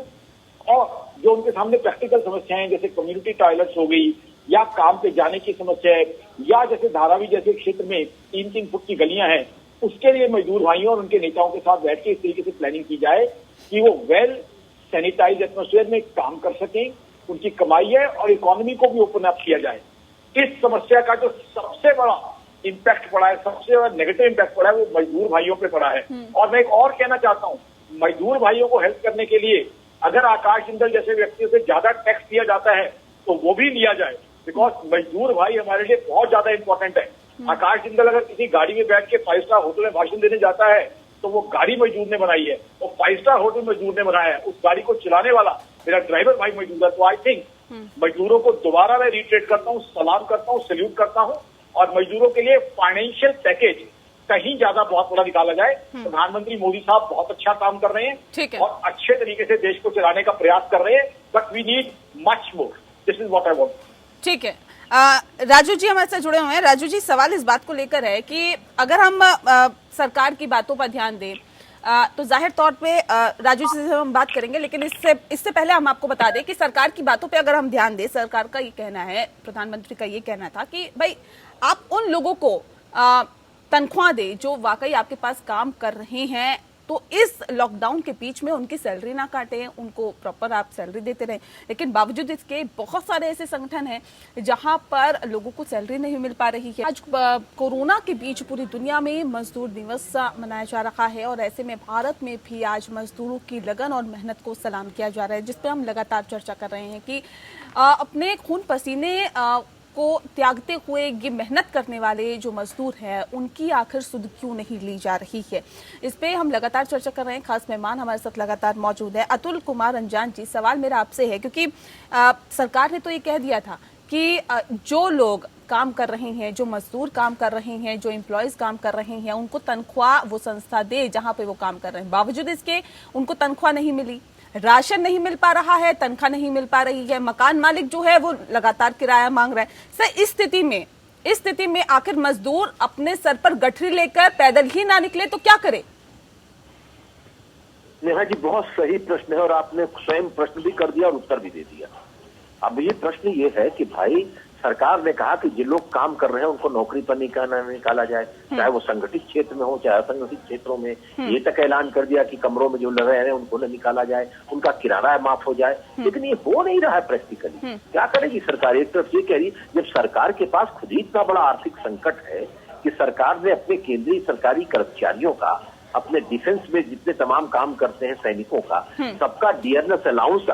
और जो उनके सामने प्रैक्टिकल समस्याएं जैसे कम्युनिटी टॉयलेट्स हो गई, या काम पे जाने की समस्या है, या जैसे धारावी जैसे क्षेत्र में 3-3 फुट की गलियां हैं, उसके लिए मजदूर भाइयों और उनके नेताओं के साथ बैठ के इस तरीके से प्लानिंग की जाए कि वो वेल सैनिटाइज एटमोस्फेयर में काम कर सकें, उनकी कमाई है, और इकोनॉमी को भी ओपन अप किया जाए। इस समस्या का जो सबसे बड़ा इम्पैक्ट पड़ा है, सबसे बड़ा नेगेटिव इम्पैक्ट पड़ा है, वो मजदूर भाइयों पे पड़ा है। और मैं एक और कहना चाहता हूँ, मजदूर भाइयों को हेल्प करने के लिए अगर आकाश जिंदल जैसे व्यक्तियों से ज्यादा टैक्स दिया जाता है तो वो भी लिया जाए, बिकॉज मजदूर भाई हमारे लिए बहुत ज्यादा इंपॉर्टेंट है। आकाश जिंदल अगर किसी गाड़ी में बैठ के 5 स्टार होटल में भाषण देने जाता है तो वो गाड़ी मजदूर ने बनाई है, वो 5 स्टार होटल मजदूर ने बनाया है, उस गाड़ी को चलाने वाला मेरा ड्राइवर भाई मजदूर है। तो आई थिंक मजदूरों को दोबारा मैं रिट्रेट करता हूँ, सलाम करता हूँ, सैल्यूट करता हूँ, और मजदूरों के लिए फाइनेंशियल पैकेज कहीं ज्यादा बहुत बड़ा निकाला जाए। प्रधानमंत्री मोदी साहब बहुत अच्छा काम कर रहे हैं और अच्छे तरीके से देश को चलाने का प्रयास कर रहे हैं, but we need much more. This is what I want. ठीक है, राजू जी हमारे साथ जुड़े हुए हैं। राजू जी, सवाल इस बात को लेकर है कि अगर हम सरकार की बातों पर ध्यान दें तो जाहिर तौर पे राजू जी से हम बात करेंगे, लेकिन इससे पहले हम आपको बता दें कि सरकार की बातों पे अगर हम ध्यान दें, सरकार का ये कहना है, प्रधानमंत्री का ये कहना था कि भाई आप उन लोगों को तनख्वाह दे जो वाकई आपके पास काम कर रहे हैं, तो इस लॉकडाउन के बीच में उनकी सैलरी ना काटें, उनको प्रॉपर आप सैलरी देते रहें। लेकिन बावजूद इसके बहुत सारे ऐसे संगठन हैं जहां पर लोगों को सैलरी नहीं मिल पा रही है। आज कोरोना के बीच पूरी दुनिया में मजदूर दिवस मनाया जा रहा है और ऐसे में भारत में भी आज मजदूरों की लगन और मेहनत को सलाम किया जा रहा है, जिस पर हम लगातार चर्चा कर रहे हैं कि अपने खून पसीने को त्यागते हुए ये मेहनत करने वाले जो मजदूर हैं उनकी आखिर सुध क्यों नहीं ली जा रही है। इस पे हम लगातार चर्चा कर रहे हैं। खास मेहमान हमारे साथ लगातार मौजूद है अतुल कुमार अंजान जी। सवाल मेरा आपसे है, क्योंकि सरकार ने तो ये कह दिया था कि जो लोग काम कर रहे हैं, जो मजदूर काम कर रहे हैं, जो एम्प्लॉयज काम कर रहे हैं, उनको तनख्वाह वो संस्था दे जहां पे वो काम कर रहे हैं। बावजूद इसके उनको तनख्वाह नहीं मिली, राशन नहीं मिल पा रहा है, तनख्वाह नहीं मिल पा रही है, मकान मालिक जो है वो लगातार किराया मांग रहा है। सर, इस स्थिति में आखिर मजदूर अपने सर पर गठरी लेकर पैदल ही ना निकले तो क्या करे? नेहा जी, बहुत सही प्रश्न है और आपने स्वयं प्रश्न भी कर दिया और उत्तर भी दे दिया। अब ये प्रश्न ये है कि भाई सरकार ने कहा कि जिन लोग काम कर रहे हैं उनको नौकरी पर निकाला जाए, चाहे वो संगठित क्षेत्र में हो चाहे असंगठित क्षेत्रों में। ये तक ऐलान कर दिया कि कमरों में जो लग रहे हैं उनको न निकाला जाए, उनका किराया माफ हो जाए, लेकिन ये हो नहीं रहा है प्रैक्टिकली। क्या करेगी सरकार? एक तरफ ये कह रही, जब सरकार के पास खुद ही इतना बड़ा आर्थिक संकट है कि सरकार ने अपने केंद्रीय सरकारी कर्मचारियों का, अपने डिफेंस में जितने तमाम काम करते हैं सैनिकों का, सबका डियरनेस अलाउंस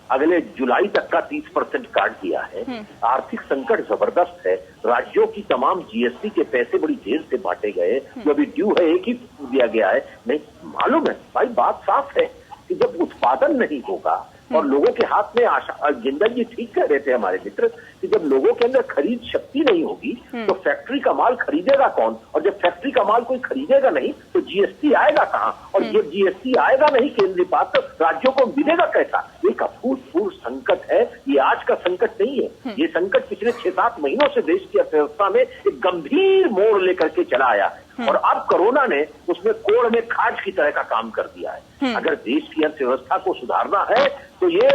अगले जुलाई तक का 30% काट दिया है। आर्थिक संकट जबरदस्त है। राज्यों की तमाम जीएसटी के पैसे बड़ी देर से बांटे गए, जो अभी ड्यू है एक ही दिया गया है। नहीं मालूम है भाई, बात साफ है कि जब उत्पादन नहीं होगा और लोगों के हाथ में आशा, जिंदल जी ठीक कह रहे थे हमारे मित्र, कि जब लोगों के अंदर खरीद शक्ति नहीं होगी तो फैक्ट्री का माल खरीदेगा कौन? और जब फैक्ट्री का माल कोई खरीदेगा नहीं तो जीएसटी आएगा कहाँ? और जब जीएसटी आएगा नहीं केंद्रीय पात्र, राज्यों को मिलेगा कैसा? एक अभूतपूर्व संकट है। ये आज का संकट नहीं है, ये संकट पिछले 6-7 महीनों से देश की अर्थव्यवस्था में एक गंभीर मोड़ लेकर के चला आया और अब कोरोना ने उसमें कोड़ में खाज की तरह का काम कर दिया है। अगर देश की अर्थव्यवस्था को सुधारना है तो ये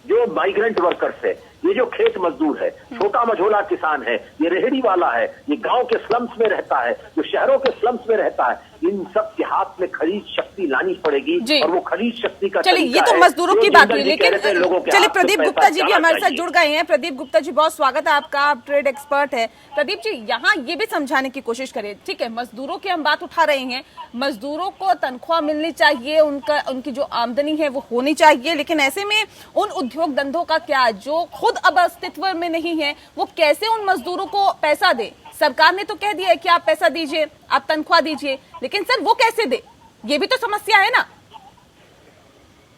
जो माइग्रेंट वर्कर्स है, ये जो खेत मजदूर है, छोटा मझोला किसान है, ये रेहड़ी वाला है, ये गांव के स्लम्स में रहता है, जो शहरों के स्लम्स में रहता है, इन सब के हाथ में खरीद शक्ति लानी पड़ेगी और वो खरीद शक्ति का चलिए, ये तो मजदूरों की बात हुई, लेकिन चलिए प्रदीप गुप्ता जी भी हमारे साथ जुड़ गए हैं। प्रदीप गुप्ता जी, बहुत स्वागत है आपका, आप ट्रेड एक्सपर्ट है। प्रदीप जी, यहाँ ये भी समझाने की कोशिश करें, ठीक है, मजदूरों की हम बात उठा रहे हैं, मजदूरों को तनख्वाह मिलनी चाहिए, उनकी जो आमदनी है वो होनी चाहिए, लेकिन ऐसे में उन उद्योग धंधों का क्या जो खुद अब अस्तित्व में नहीं है, वो कैसे उन मजदूरों को पैसा दे? सरकार ने तो कह दिया है कि आप पैसा दीजिए, आप तनख्वाह दीजिए, लेकिन सर वो कैसे दे? ये भी तो समस्या है ना।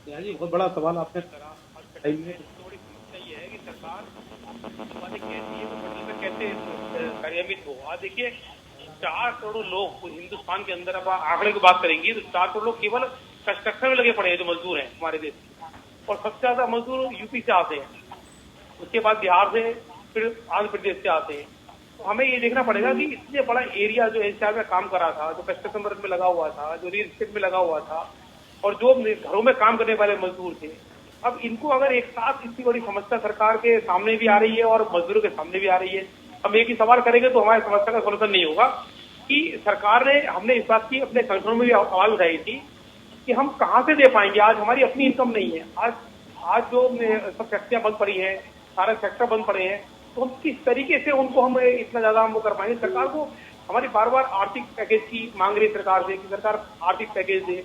जी, बहुत बड़ा सवाल आपने करा। बड़ी समस्या ये है कि सरकार कैसे कार्यान्वित हो। आज देखिए 4 करोड़ लोग हिंदुस्तान के अंदर, अब आंकड़े की बात करेंगे तो 4 करोड़ लोग केवल कंस्ट्रक्शन में लगे पड़े हैं, जो मजदूर हैं हमारे देश और सबसे ज्यादा मजदूर यूपी से आते हैं, उसके बाद बिहार से, फिर आंध्र प्रदेश से आते हैं। तो हमें ये देखना पड़ेगा कि इतने बड़ा एरिया जो एनसीआर में काम कर रहा था, जो कंस्ट्रक्शन वर्क में लगा हुआ था, जो रियल एस्टेट में लगा हुआ था, और जो घरों में काम करने वाले मजदूर थे, अब इनको अगर एक साथ इतनी बड़ी समस्या सरकार के सामने भी आ रही है और मजदूरों के सामने भी आ रही है, हम एक ही सवाल करेंगे तो हमारी समस्या का सोल्यूशन नहीं होगा। कि सरकार ने, हमने इस बात की अपने संगठनों में भी आवाज उठाई थी कि हम कहाँ से दे पाएंगे, आज हमारी अपनी इनकम नहीं है, आज जो सब फैक्ट्रियां बंद पड़ी हैं, सारे सेक्टर बंद पड़े हैं, तो हम किस तरीके से उनको हम इतना ज्यादा हम वो कर पाएंगे। सरकार को हमारी बार बार आर्थिक पैकेज की मांग रही सरकार से कि सरकार आर्थिक पैकेज दे,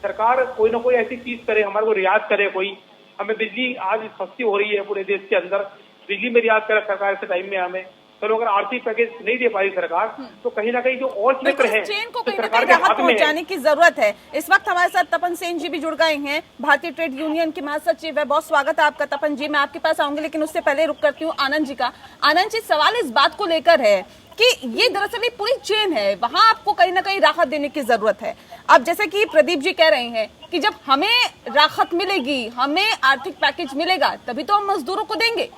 सरकार कोई ना कोई ऐसी चीज करे, हमारे को रियायत करे, कोई हमें बिजली आज सस्ती हो रही है पूरे देश के अंदर, बिजली में रियायत करे सरकार इस टाइम में हमें। चलो अगर आर्थिक पैकेज नहीं दे पाई सरकार, तो कहीं ना कहीं जो और क्षेत्र है चेन को तो कहीं ना सरकार कहीं के राहत हाथ में है। पहुंचाने की जरूरत है। इस वक्त हमारे साथ तपन सेन जी भी जुड़ गए हैं, भारतीय ट्रेड यूनियन के महासचिव है। बहुत स्वागत है आपका तपन जी। मैं आपके पास आऊंगी, लेकिन उससे पहले रुक करती हूँ आनंद जी का। आनंद जी, सवाल इस बात को लेकर है कि ये दरअसल एक पूरी चेन है, वहां आपको कहीं ना कहीं राहत देने की जरूरत है। अब जैसे कि प्रदीप जी कह रहे हैं कि जब हमें राहत मिलेगी, हमें आर्थिक पैकेज मिलेगा, तभी तो हम मजदूरों को देंगे।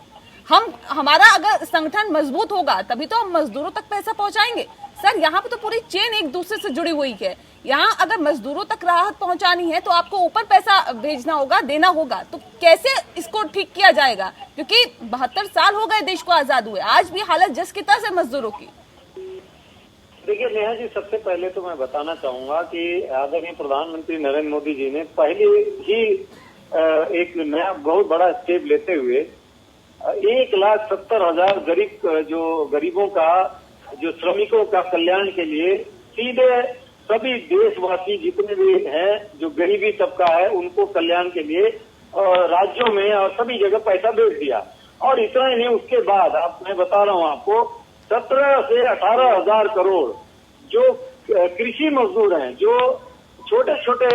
हमारा अगर संगठन मजबूत होगा तभी तो हम मजदूरों तक पैसा पहुंचाएंगे। सर, यहाँ पे तो पूरी चेन एक दूसरे से जुड़ी हुई है। यहाँ अगर मजदूरों तक राहत पहुंचानी है तो आपको ऊपर पैसा भेजना होगा, देना होगा। तो कैसे इसको ठीक किया जाएगा, क्योंकि 72 साल हो गए देश को आजाद हुए, आज भी हालत जस की तस है मजदूरों की। देखिए नेहा जी, सबसे पहले तो मैं बताना चाहूंगा कि आदरणीय प्रधानमंत्री नरेंद्र मोदी जी ने पहले ही एक नया बहुत बड़ा स्टेप लेते हुए 1,70,000 गरीबों का, जो श्रमिकों का कल्याण के लिए सीधे सभी देशवासी जितने भी हैं, जो गरीबी तबका है, उनको कल्याण के लिए राज्यों में और सभी जगह पैसा भेज दिया। और इतना ही नहीं, उसके बाद मैं बता रहा हूँ आपको, 17 से 18,000 करोड़ जो कृषि मजदूर हैं, जो छोटे छोटे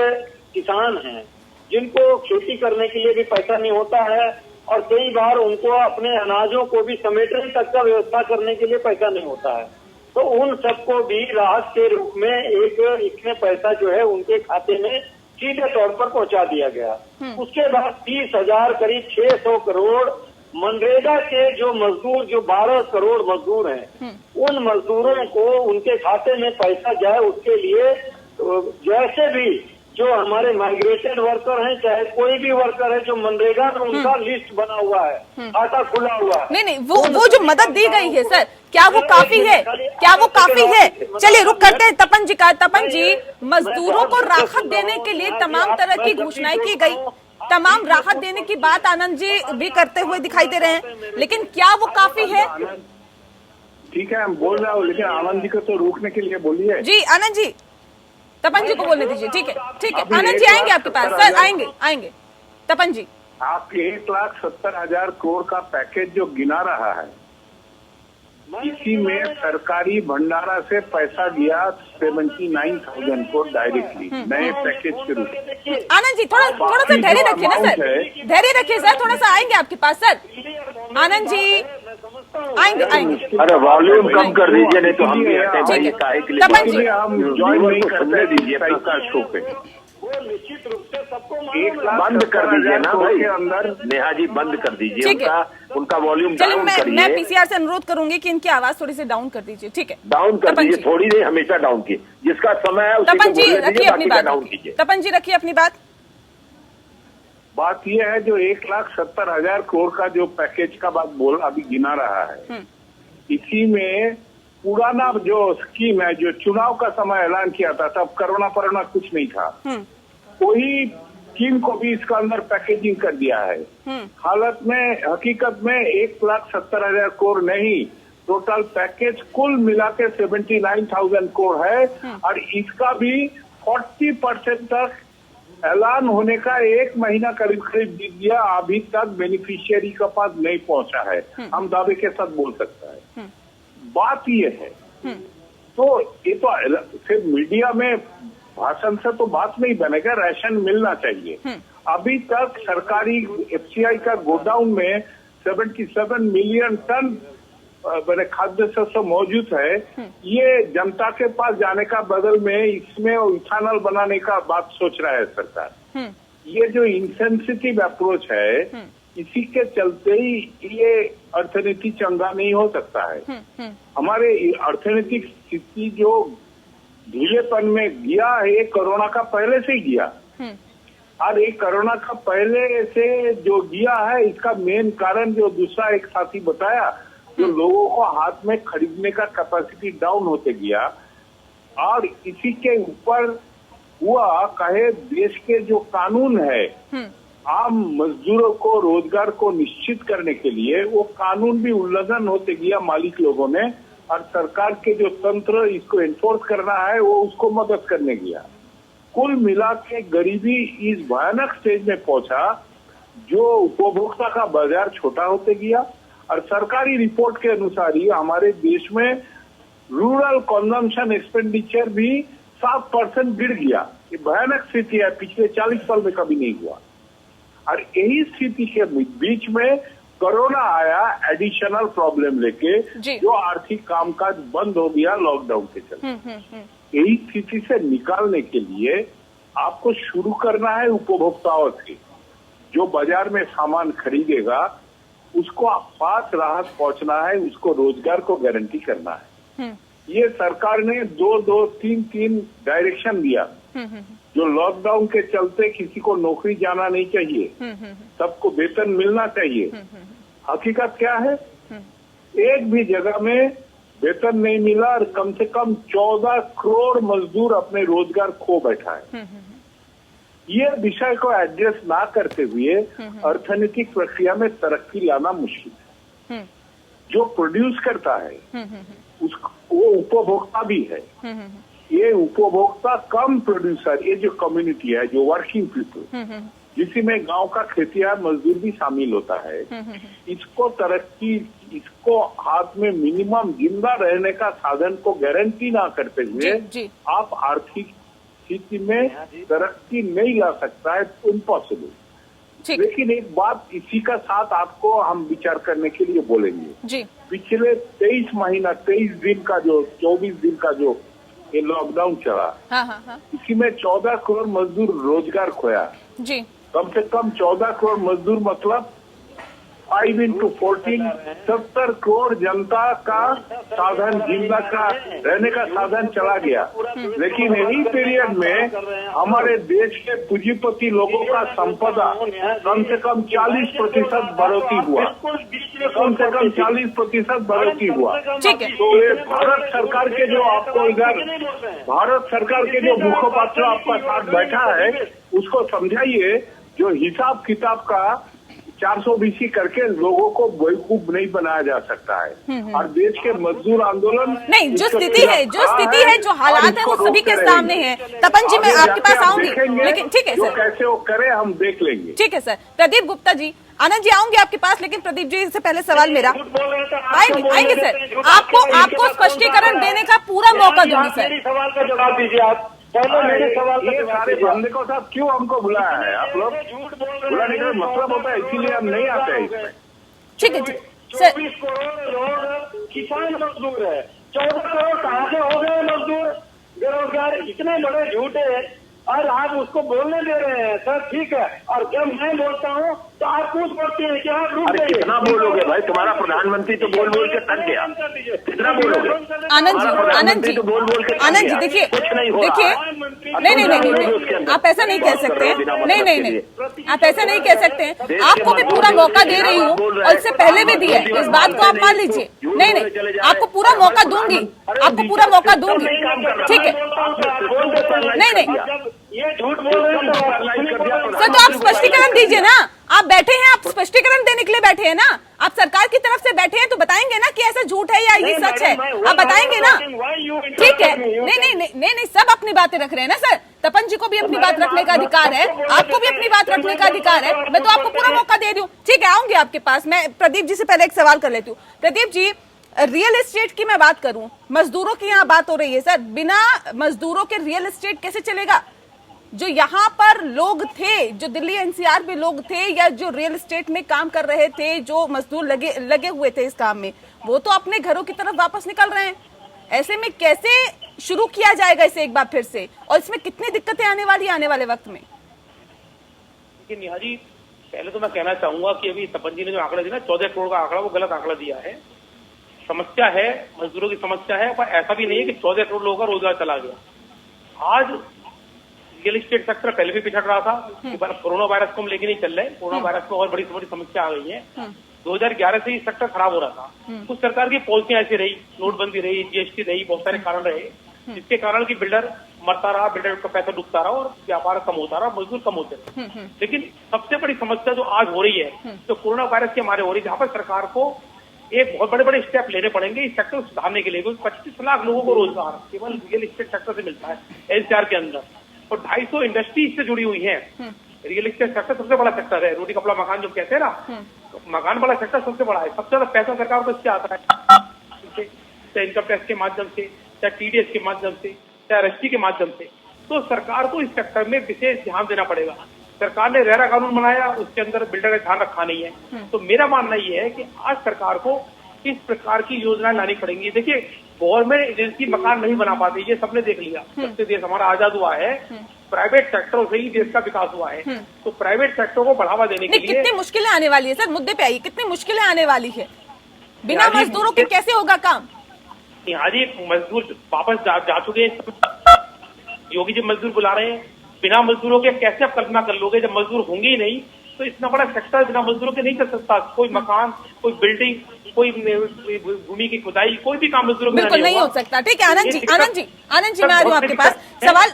किसान हैं, जिनको खेती करने के लिए भी पैसा नहीं होता है और कई बार उनको अपने अनाजों को भी समेटने तक का व्यवस्था करने के लिए पैसा नहीं होता है, तो उन सबको भी राहत के रूप में इसमें पैसा जो है उनके खाते में सीधे तौर पर पहुंचा दिया गया। उसके बाद 30,000 करीब 600 करोड़ मनरेगा के जो मजदूर, जो 12 करोड़ मजदूर हैं, उन मजदूरों को उनके खाते में पैसा जाए, उसके लिए जैसे भी जो हमारे माइग्रेटेड वर्कर हैं, चाहे कोई भी वर्कर है, जो मनरेगा में उनका लिस्ट बना हुआ है, खाता खुला हुआ है। नहीं, वो जो मदद दी गई है सर, क्या वो काफी है? क्या वो काफी है? चलिए रुक करते हैं तपन जी का। तपन जी, मजदूरों को राहत देने के लिए तमाम तरह की घोषणाएं की गई, तमाम राहत देने की बात आनंद जी भी करते हुए दिखाई दे रहे हैं, लेकिन क्या वो काफी है? ठीक है, हम बोल रहा हूँ, लेकिन आनंद जी को तो रोकने के लिए बोलिए। जी आनंद जी, तपन जी को बोलने दीजिए। ठीक है, ठीक है, आनंद जी आएंगे आपके पास। सर आएंगे तपन जी। आप 1,70,000 करोड़ का पैकेज जो गिना रहा है, इसी में सरकारी भंडारा से पैसा दिया 79,000 करोड़ डायरेक्टली नए पैकेज के रूप में। आनंद जी थोड़ा सा धैर्य रखिए ना सर, धैर्य रखिए सर, थोड़ा सा आएंगे आपके पास सर। आनंद जी आएंगे। अरे वॉल्यूम कम कर दीजिए, नहीं तो हम भी तपन जी हम ज्वाइन नहीं करने दीजिए का शो पे। निश्चित रूप से सबको बंद कर दीजिए ना भाई, अंदर नेहा जी बंद कर दीजिए, उनका वॉल्यूम डाउन करिए। मैं पीसीआर से अनुरोध करूंगी कि इनकी आवाज थोड़ी सी डाउन कर दीजिए। ठीक है, डाउन कर दीजिए, थोड़ी नहीं, हमेशा डाउन की, जिसका समय है तपन जी रखिए अपनी बात। डाउन कीजिए, तपन जी रखिए अपनी बात। बात यह है, जो 1,70,000 करोड़ का जो पैकेज का बात अभी गिना रहा है, इसी में पुराना जो स्कीम है, जो चुनाव का समय ऐलान किया था, तब कोरोना कुछ नहीं था, कोई स्कीम को भी इसका अंदर पैकेजिंग कर दिया है। हालत में हकीकत में 1,70,000 करोड़ नहीं, टोटल पैकेज कुल मिला के 79,000 करोड़ है, और इसका भी 40% तक ऐलान होने का 1 महीना करीब बीत गया, अभी तक बेनिफिशियरी के पास नहीं पहुंचा है। हम दावे के साथ बोल सकता है। बात ये है, तो ये तो सिर्फ मीडिया में भाषण से तो बात नहीं बनेगा, राशन मिलना चाहिए। अभी तक सरकारी एफसीआई का गोडाउन में 77 मिलियन टन खाद्य शस्य मौजूद है। ये जनता के पास जाने का बदल में इसमें इथानॉल बनाने का बात सोच रहा है सरकार। ये जो इंसेंसिटिव अप्रोच है, इसी के चलते ही ये अर्थनीति चंगा नहीं हो सकता है। हमारे अर्थनीतिक स्थिति जो ढीलेपन में गया है, ये कोरोना का पहले से ही गया। और ये कोरोना का पहले से जो गया है, इसका मेन कारण जो दूसरा एक साथी बताया, जो लोगों को हाथ में खरीदने का कैपेसिटी डाउन होते गया, और इसी के ऊपर हुआ कहे देश के जो कानून है आम मजदूरों को रोजगार को निश्चित करने के लिए, वो कानून भी उल्लंघन होते गया मालिक लोगों ने, और सरकार के जो तंत्र इसको एनफोर्स करना है वो उसको मदद करने गया। कुल मिला के गरीबी इस भयानक स्टेज में पहुंचा जो उपभोक्ता का बाजार छोटा होते गया, और सरकारी रिपोर्ट के अनुसार ही हमारे देश में रूरल कंजम्पशन एक्सपेंडिचर भी 7% गिर गया। ये भयानक स्थिति है, पिछले 40 साल में कभी नहीं हुआ। और यही स्थिति के बीच में कोरोना आया एडिशनल प्रॉब्लम लेके, जो आर्थिक कामकाज बंद हो गया लॉकडाउन के चलते। यही स्थिति से निकालने के लिए आपको शुरू करना है उपभोक्ताओं से, जो बाजार में सामान खरीदेगा उसको पास राहत पहुंचना है, उसको रोजगार को गारंटी करना है। ये सरकार ने 2-2-3-3 डायरेक्शन दिया। जो लॉकडाउन के चलते किसी को नौकरी जाना नहीं चाहिए, सबको वेतन मिलना चाहिए। हकीकत क्या है, एक भी जगह में वेतन नहीं मिला और कम से कम 14 करोड़ मजदूर अपने रोजगार खो बैठा है। ये विषय को एड्रेस ना करते हुए अर्थनीतिक प्रक्रिया में तरक्की लाना मुश्किल है। जो प्रोड्यूस करता है वो उपभोक्ता भी है। ये उपभोक्ता कम प्रोड्यूसर, ये जो कम्युनिटी है, जो वर्किंग पीपल, जिसमें गांव का खेतिहर मजदूर भी शामिल होता है, इसको तरक्की, इसको हाथ में मिनिमम जिंदा रहने का साधन को गारंटी ना करते हुए आप आर्थिक स्थिति में तरक्की नहीं ला सकता है, इम्पॉसिबल। लेकिन एक बात इसी का साथ आपको हम विचार करने के लिए बोलेंगे। पिछले 23 दिन का जो 24 दिन का जो ये लॉकडाउन चला, इसी में 14 करोड़ मजदूर रोजगार खोया। कम से कम 14 करोड़ मजदूर मतलब 5 into 14, 70 करोड़ जनता का साधन, जिंदा का रहने का साधन चला गया। लेकिन यही पीरियड में हमारे देश के पूंजीपति लोगों का संपदा कम से कम 40% बढ़ोतरी हुआ, कम से कम 40% बढ़ोतरी हुआ। तो ये भारत सरकार के जो आपको इधर भारत सरकार के जो मुखपात्र आपका साथ बैठा है, उसको समझाइए जो हिसाब किताब का 420 करके लोगों को बेवकूफ नहीं बनाया जा सकता है। और देश के मजदूर आंदोलन नहीं, जो स्थिति है, जो हालात है वो सभी के सामने है। तपन जी, मैं आपके पास आऊंगी, लेकिन ठीक है सर, कैसे वो करे हम देख लेंगे। ठीक है सर। प्रदीप गुप्ता जी, आनंद जी आऊंगे आपके पास, लेकिन प्रदीप जी से पहले सवाल मेरा आएंगे सर। आपको स्पष्टीकरण देने का पूरा मौका दूंगी सर। सवाल का जवाब दीजिए आप। मेरे सवाल ये सारे बंदे को साहब क्यों हमको बुलाया है आप लोग? बुलाने का मतलब होता है, इसीलिए हम नहीं आते हैं इसमें। ठीक है सर। 24 करोड़ लोग किसान मजदूर है, 14 करोड़ कहाँ से हो गए मजदूर बेरोजगार? इतने बड़े झूठे, और आप उसको बोलने दे रहे हैं सर, ठीक है। और जब मैं बोलता हूँ तो आप कुछ बोलते हैं कि आप रुक गए। कितना बोलोगे भाई? तुम्हारा प्रधानमंत्री तो बोल बोल के थक गया, कितना बोलोगे? आनंद जी देखिए, नहीं, आप ऐसा नहीं कह सकते। नहीं, आप ऐसा नहीं कह सकते। आपको भी पूरा मौका दे रही हूँ, और इससे पहले भी दिया, इस बात को आप मान लीजिए। नहीं, आपको पूरा मौका दूंगी, आपको पूरा मौका दूंगी, ठीक है। नहीं, ये झूठ बोल रहे हैं सर, तो आप स्पष्टीकरण दीजिए ना। आप बैठे हैं, आप स्पष्टीकरण देने के लिए बैठे हैं ना। आप सरकार की तरफ से बैठे हैं तो बताएंगे ना कि ऐसा झूठ है या ये सच है, आप बताएंगे ना। ठीक है, नहीं, सब अपनी बातें रख रहे हैं ना सर। तपन जी को भी अपनी बात रखने का अधिकार है, आपको भी अपनी बात रखने का अधिकार है। मैं तो आपको पूरा मौका दे रही हूँ। ठीक है, आऊंगी आपके पास। मैं प्रदीप जी से पहले एक सवाल कर लेती हूँ। प्रदीप जी, रियल एस्टेट की मैं बात करूं, मजदूरों की यहाँ बात हो रही है सर। बिना मजदूरों के रियल एस्टेट कैसे चलेगा? जो यहाँ पर लोग थे, जो दिल्ली एनसीआर में लोग थे, या जो रियल एस्टेट में काम कर रहे थे, जो मजदूर लगे हुए थे इस काम में, वो तो अपने घरों की तरफ वापस निकल रहे हैं। ऐसे में कैसे शुरू किया जाएगा इसे एक बार फिर से, और इसमें कितनी दिक्कतें आने वाली आने वाले वक्त में? देखिए नेहा जी, पहले तो मैं कहना चाहूंगा कि अभी तपन जी ने जो आंकड़ा दिया ना 14 करोड़ का आंकड़ा, वो गलत आंकड़ा दिया है। समस्या है, मजदूरों की समस्या है, पर ऐसा भी नहीं है कि 14 करोड़ लोगों का रोजगार चला गया। आज रियल एस्टेट सेक्टर पहले भी पिछड़ रहा था, कोरोना वायरस को हम लेके नहीं चल रहे। कोरोना वायरस में और बड़ी बड़ी समस्या आ गई है। 2011 से ही सेक्टर खराब हो रहा था। कुछ सरकार की पॉलिसियां ऐसी रही, नोटबंदी रही, जीएसटी रही, बहुत सारे कारण रहे, जिसके कारण की बिल्डर मरता रहा, बिल्डर का पैसा डूबता रहा और व्यापार कम होता रहा, मजदूर कम होते रहे। लेकिन सबसे बड़ी समस्या जो आज हो रही है, जो कोरोना वायरस के हमारे हो रही है, जहां पर सरकार को एक बहुत बड़े बड़े स्टेप लेने पड़ेंगे इस सेक्टर को सुधारने के लिए। 25 लाख लोगों को रोजगार केवल रियल एस्टेट सेक्टर से मिलता है एनसीआर के अंदर, और 250 इंडस्ट्री इससे जुड़ी हुई है। रियल एस्टेट सेक्टर सबसे बड़ा सेक्टर है, रोटी कपड़ा मकान जो कहते हैं ना, तो मकान वाला सेक्टर सबसे बड़ा है। सबसे ज्यादा पैसा सरकार को इससे आता है, चाहे इनकम टैक्स के माध्यम से, चाहे टीडीएस के माध्यम से, चाहे आरएसटी के माध्यम से। तो सरकार को इस सेक्टर में विशेष ध्यान देना पड़ेगा। सरकार ने रेरा कानून बनाया, उसके अंदर बिल्डर का ध्यान रखा नहीं है। तो मेरा मानना ये है कि आज सरकार को इस प्रकार की योजनाएं लानी पड़ेंगी। देखिए, गवर्नमेंट एजेंसी मकान नहीं बना पाती, ये सबने देख लिया। जब से देश हमारा आजाद हुआ है, प्राइवेट सेक्टर से ही देश का विकास हुआ है। तो प्राइवेट सेक्टर को बढ़ावा देने के लिए कितनी मुश्किलें आने वाली है सर, मुद्दे पे आइए, कितनी मुश्किलें आने वाली है? बिना मजदूरों के कैसे होगा काम? यहाँ जी मजदूर वापस जा चुके हैं। योगी जी मजदूर बुला रहे हैं, बिना मजदूरों के कैसे आप कल्पना कर लोगे? जब मजदूर होंगे ही नहीं तो इतना बड़ा सेक्टर बिना मजदूरों के नहीं कर सकता। कोई मकान, कोई बिल्डिंग, कोई भूमि की खुदाई, कोई भी काम मजदूरों बिल्कुल नहीं हो सकता। ठीक है आनंद जी, आनंद जी मैं आ रही हूँ आपके पास।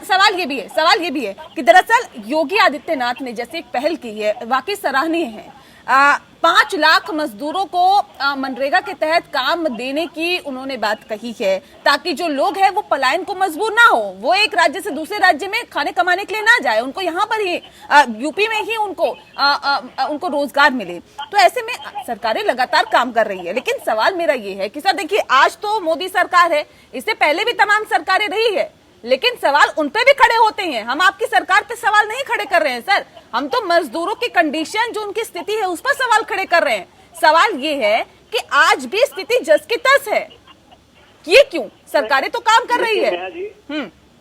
सवाल ये भी है कि दरअसल योगी आदित्यनाथ ने जैसे एक पहल की है, वाकई सराहनीय है। 5 लाख मजदूरों को मनरेगा के तहत काम देने की उन्होंने बात कही है, ताकि जो लोग हैं वो पलायन को मजबूर ना हो, वो एक राज्य से दूसरे राज्य में खाने कमाने के लिए ना जाए, उनको यहाँ पर ही यूपी में ही उनको रोजगार मिले। तो ऐसे में सरकारें लगातार काम कर रही है। लेकिन सवाल मेरा ये है कि सर देखिए, आज तो मोदी सरकार है, इससे पहले भी तमाम सरकारें रही है, लेकिन सवाल उन पे भी खड़े होते हैं। हम आपकी सरकार पे सवाल नहीं खड़े कर रहे हैं सर, हम तो मजदूरों की कंडीशन, जो उनकी स्थिति है, उस पर सवाल खड़े कर रहे हैं। सवाल ये है कि आज भी स्थिति जस की तस है, ये क्यों? सरकारें तो काम कर रही है।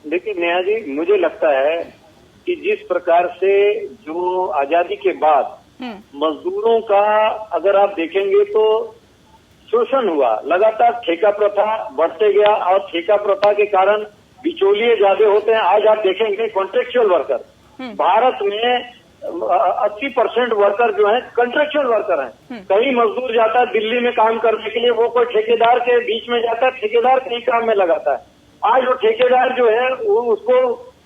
देखिए नेहा जी, मुझे लगता है कि जिस प्रकार से जो आजादी के बाद मजदूरों का अगर आप देखेंगे तो शोषण हुआ, लगातार ठेका प्रथा बढ़ते गया, और ठेका प्रथा के कारण बिचौलिए ज्यादा होते हैं। आज आप देखेंगे कॉन्ट्रेक्चुअल वर्कर, भारत में 80% वर्कर जो है कॉन्ट्रेक्चुअल वर्कर हैं। कहीं मजदूर जाता है दिल्ली में काम करने के लिए, वो कोई ठेकेदार के बीच में जाता है, ठेकेदार कहीं काम में लगाता है। आज वो ठेकेदार जो है, वो उसको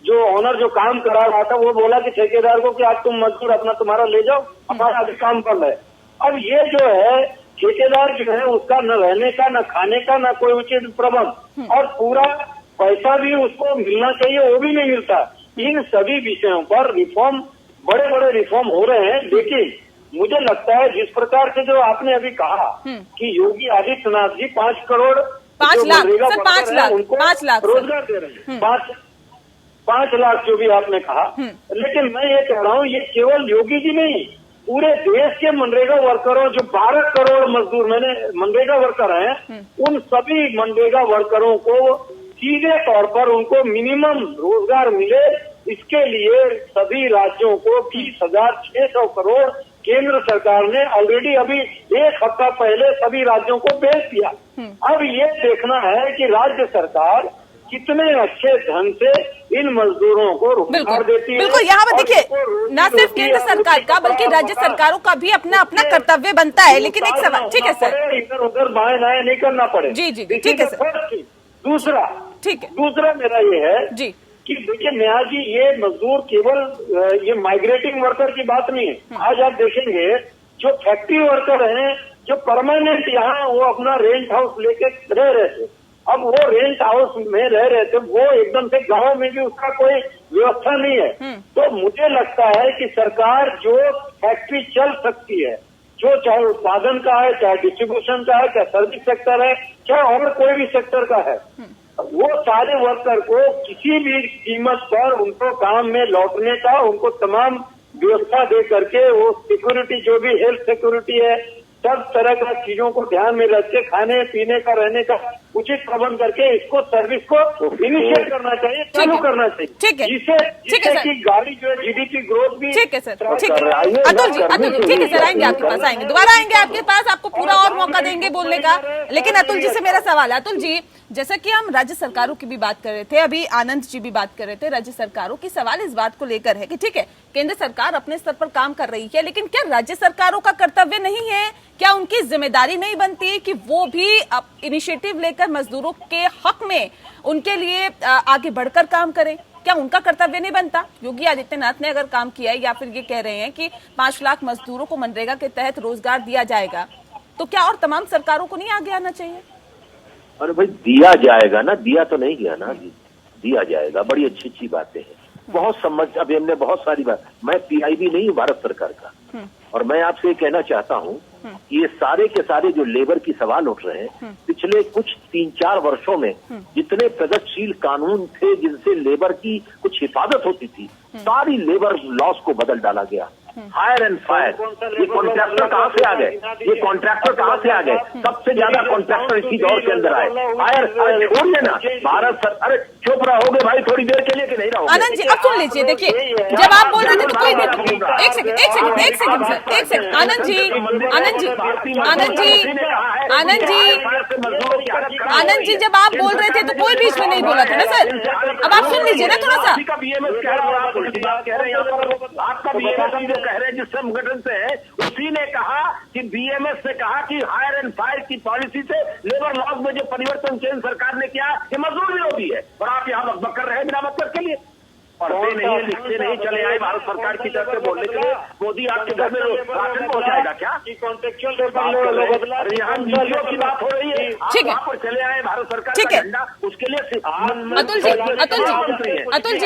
जो ऑनर जो काम करा रहा था, वो बोला कि ठेकेदार को कि आज तुम मजदूर अपना तुम्हारा ले जाओ, हमारा अभी काम बंद है। अब ये जो है ठेकेदार जो है, उसका न रहने का, न खाने का, न कोई उचित प्रबंध, और पूरा पैसा भी उसको मिलना चाहिए, वो भी नहीं मिलता। इन सभी विषयों पर रिफॉर्म, बड़े बड़े रिफॉर्म हो रहे हैं। लेकिन मुझे लगता है जिस प्रकार से जो आपने अभी कहा कि योगी आदित्यनाथ जी 5 करोड़ 5 लाख उनको रोजगार दे रहे हैं, 5 लाख जो भी आपने कहा। लेकिन मैं ये कह रहा हूँ, ये केवल योगी जी नहीं, पूरे देश के मनरेगा वर्करों, जो 12 करोड़ मजदूर मनरेगा वर्कर हैं, उन सभी मनरेगा वर्करों को सीधे तौर पर उनको मिनिमम रोजगार मिले, इसके लिए सभी राज्यों को 20,600 करोड़ केंद्र सरकार ने ऑलरेडी अभी 1 हफ्ता पहले सभी राज्यों को भेज दिया। अब ये देखना है कि राज्य सरकार कितने अच्छे ढंग से इन मजदूरों को रोजगार देती है। बिल्कुल, यहाँ पर देखिए, न सिर्फ केंद्र सरकार का बल्कि राज्य सरकारों का भी अपना अपना कर्तव्य बनता है। लेकिन एक सवाल, ठीक है सर, इधर उधर बाएं दाएं नहीं करना पड़े। जी, ठीक है सर। दूसरा, ठीक है, दूसरा मेरा ये है जी कि देखिए नेहा जी, ये मजदूर केवल ये माइग्रेटिंग वर्कर की बात नहीं है। आज आप देखेंगे जो फैक्ट्री वर्कर हैं, जो परमानेंट यहाँ वो अपना रेंट हाउस लेके रह रहे थे, अब वो रेंट हाउस में रह रहे थे, वो एकदम से गांव में भी उसका कोई व्यवस्था नहीं है। तो मुझे लगता है कि सरकार जो फैक्ट्री चल सकती है, जो चाहे उत्पादन का है, चाहे डिस्ट्रीब्यूशन का है, चाहे सर्विस सेक्टर है, चाहे और कोई भी सेक्टर का है, वो सारे वर्कर को किसी भी कीमत पर उनको काम में लौटने का, उनको तमाम व्यवस्था दे करके, वो सिक्योरिटी जो भी हेल्थ सिक्योरिटी है, सब तरह का चीजों को ध्यान में रख के खाने पीने का, रहने का उचित प्रबंध करके इसको सर्विस को इनिशिएट करना चाहिए, चालू करना चाहिए। ठीक है, जिससे कि गाड़ी जो है जीडीपी ग्रोथ भी ठीक है सर, ठीक है अतुल जी, ठीक है सर, आएंगे आपके पास, आएंगे दोबारा, आएंगे आपके पास, आपको पूरा और मौका देंगे बोलने का। लेकिन अतुल जी से मेरा सवाल है, अतुल जी जैसा कि हम राज्य सरकारों की भी बात कर रहे थे, अभी आनंद जी भी बात कर रहे थे, राज्य सरकारों की सवाल इस बात को लेकर है कि ठीक है केंद्र सरकार अपने स्तर पर काम कर रही है, लेकिन क्या राज्य सरकारों का कर्तव्य नहीं है, क्या उनकी जिम्मेदारी नहीं बनती है कि वो भी इनिशिएटिव लेकर मजदूरों के हक में उनके लिए आगे बढ़कर काम करें? क्या उनका कर्तव्य नहीं बनता? योगी आदित्यनाथ ने अगर काम किया है या फिर ये कह रहे हैं कि 5 लाख मजदूरों को मनरेगा के तहत रोजगार दिया जाएगा, तो क्या और तमाम सरकारों को नहीं आगे आना चाहिए? अरे भाई दिया जाएगा ना, दिया तो नहीं गया ना, दिया जाएगा, बड़ी अच्छी अच्छी बातें हैं, बहुत समझ, अभी हमने बहुत सारी बात, मैं पीआईबी नहीं हूँ भारत सरकार का, और मैं आपसे ये कहना चाहता हूँ कि ये सारे के सारे जो लेबर की सवाल उठ रहे हैं, पिछले कुछ 3-4 वर्षों में जितने प्रगतिशील कानून थे जिनसे लेबर की कुछ हिफाजत होती थी, सारी लेबर लॉस को बदल डाला गया। हायर एंड फायर, ये कॉन्ट्रैक्टर कहाँ से आ गए, ये कॉन्ट्रैक्टर कहाँ से आ गए? सबसे ज्यादा कॉन्ट्रैक्टर इसी दौर के अंदर आए। हायर, अरे छोड़िए ना भारत सर, अरे चुप रहोगे भाई थोड़ी देर के लिए कि नहीं रहोगे? आनंद जी अब सुन लीजिए, देखिए जब आप बोल रहे थे तो कोई एक सेकंड सर, एक सेकंड आनंद जी, जब आप बोल रहे थे तो कोई बीच में नहीं बोला था ना सर, अब आप सुन लीजिए ना थोड़ा सा। आपका बीएमएस कह रहे हैं जिस संगठन से है, उसी ने कहा कि बीएमएस ने कहा कि हायर एंड फायर की पॉलिसी से लेबर लॉज में जो परिवर्तन केंद्र सरकार ने किया ये मजदूर विरोधी है, और आप यहाँ बकबक कर रहे हैं बिना मतलब के लिए। पढ़ते नहीं, लिखते नहीं, चले आए भारत सरकार की तरफ से बोलने के लिए। मोदी आपके घर में राशन पहुंचाएगा क्या? यहाँ नीतियों की बात हो रही है, आप वहाँ पर चले आए भारत सरकार का झंडा, उसके लिए अतुल जी,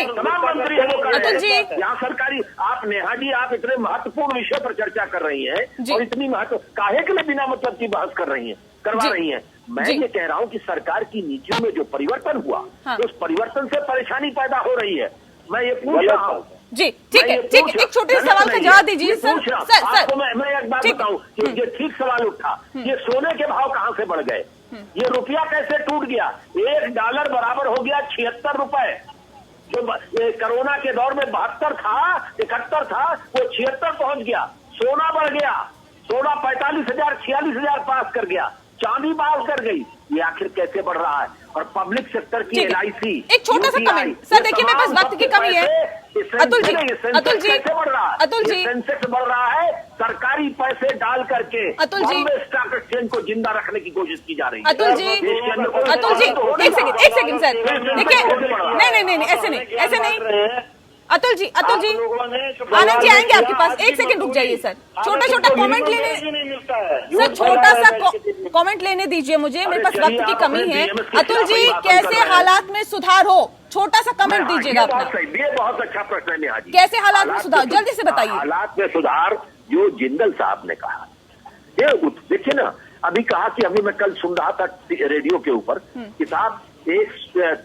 तमाम मंत्री अतुल जी यहाँ सरकारी, आप नेहा जी आप इतने महत्वपूर्ण विषय पर चर्चा कर रही हैं और इतनी महत्व काहे के लिए बिना मतलब की बहस कर रही हैं, करवा रही हैं? मैं ये कह रहा हूँ कि सरकार की नीतियों में जो परिवर्तन हुआ, उस परिवर्तन से परेशानी पैदा हो रही है। मैं ये पूछ रहा हूँ जी, ठीक है, एक छोटे से सवाल का जवाब दीजिए सर। सर मैं एक बात बताऊं, ये ठीक सवाल उठा, ये सोने के भाव कहाँ से बढ़ गए, ये रुपया कैसे टूट गया? $1 बराबर हो गया 76 रुपए, जो कोरोना के दौर में 72 था, 71 था, वो 76 पहुंच गया। सोना बढ़ गया, सोना 45,000 46,000 पास कर गया, चांदी पास कर गई, ये आखिर कैसे बढ़ रहा है? और पब्लिक सेक्टर की एलआईसी, एक छोटा सा कमेंट सर, देखिए मेरे पास वक्त की कमी है। अतुल जी सेंसेक्स बढ़ रहा है, सरकारी पैसे डाल करके अतुल जी स्टॉक एक्सचेंज को जिंदा रखने की कोशिश की जा रही है। अतुल जी एक सेकंड सर, देखिए नहीं ऐसे नहीं अतुल जी आनंद जी आएंगे आपके पास, एक सेकंड रुक जाइए सर, छोटा कमेंट लेने सर, छोटा सा कमेंट लेने दीजिए मुझे, मेरे पास वक्त की कमी है। अतुल जी कैसे हालात में सुधार हो, छोटा सा कमेंट दीजिएगा अपना। ये बहुत अच्छा प्रश्न है नेहा जी, कैसे हालात में सुधार, जल्दी से बताइए। हालात में सुधार जो जिंदल साहब ने कहा, ये देखिए ना, अभी कहा कि अभी मैं कल सुन रहा था रेडियो के ऊपर कि साहब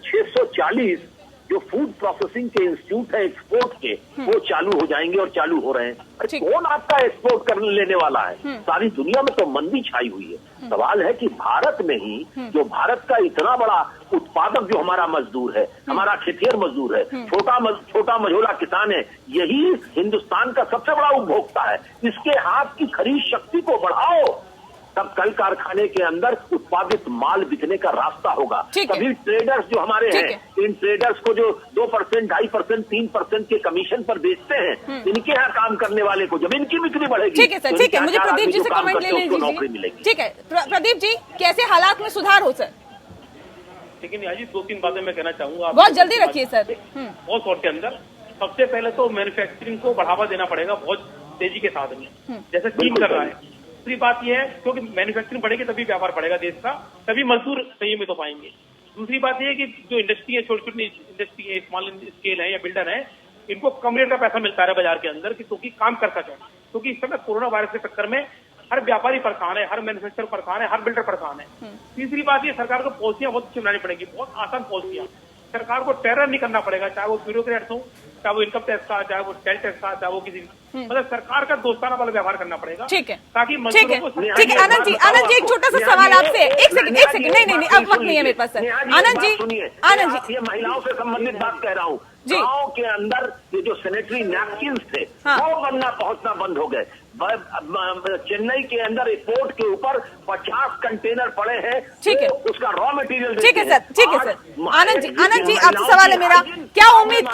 640 जो फूड प्रोसेसिंग के इंस्टीट्यूट है एक्सपोर्ट के, वो चालू हो जाएंगे और चालू हो रहे हैं। कौन आपका एक्सपोर्ट करने लेने वाला है? सारी दुनिया में तो मंदी छाई हुई है। सवाल है कि भारत में ही जो भारत का इतना बड़ा उत्पादक जो हमारा मजदूर है, हमारा खेतिहर मजदूर है, छोटा मझोला किसान है, यही हिंदुस्तान का सबसे बड़ा उपभोक्ता है। इसके हाथ की खरीद शक्ति को बढ़ाओ, तब कल कारखाने के अंदर उत्पादित माल बिकने का रास्ता होगा। तभी ट्रेडर्स जो हमारे हैं, इन ट्रेडर्स को जो 2%, 2.5%, 3% के कमीशन पर बेचते हैं, इनके यहाँ काम करने वाले को जब इनकी बिक्री बढ़ेगी। ठीक है सर, ठीक है, मुझे प्रदीप जी से कमेंट ले लीजिए। ठीक है प्रदीप जी, कैसे हालात में सुधार हो सर? लेकिन यहाँ जी 2-3 बातें मैं कहना चाहूंगा, बहुत जल्दी रखिए सर। बहुत शॉर्ट के अंदर सबसे पहले तो मैन्युफैक्चरिंग को बढ़ावा देना पड़ेगा बहुत तेजी के साथ में, जैसे चीन कर रहा है। दूसरी बात यह है, क्योंकि मैन्युफैक्चरिंग बढ़ेगी तभी व्यापार बढ़ेगा देश का, तभी मजदूर संयमित हो पाएंगे। दूसरी बात यह है कि जो इंडस्ट्री है, छोटी इंडस्ट्री है, स्मॉल स्केल है या बिल्डर है, इनको कम रेट का पैसा मिलता है बाजार के अंदर क्योंकि काम कर सके। क्योंकि इस समय कोरोना वायरस के चक्कर में हर व्यापारी परेशान है, हर मैन्युफैक्चरर परेशान है, हर बिल्डर परेशान है। तीसरी बात ये, सरकार को पॉलिसियां बहुत अच्छी बनानी पड़ेगी, बहुत आसान पॉलिसियां। सरकार को टेरर नहीं करना पड़ेगा, चाहे वो ब्यूरोक्रेट्स हो, चाहे वो इनकम टैक्स का, चाहे वो सेल टैक्स का, चाहे वो किसी, मतलब सरकार का दोस्ताना वाला व्यवहार करना पड़ेगा। ठीक है, ताकि ठीक है, ठीक है। आनंद जी, एक छोटा सा सवाल आपसे, एक सेकंड, नहीं, अब वक्त नहीं है मेरे पास सर। आनंद जी, ये महिलाओं से संबंधित बात कह रहा हूँ। गाँव के अंदर ये जो सैनिटरी नैपकिन थे वो बनना पहुंचना बंद हो गए। चेन्नई के अंदर पोर्ट के ऊपर 50 कंटेनर पड़े हैं। ठीक है, उसका रॉ मटेरियल। ठीक है सर, ठीक है सर। आनंद जी, आपसे सवाल है मेरा, क्या उम्मीद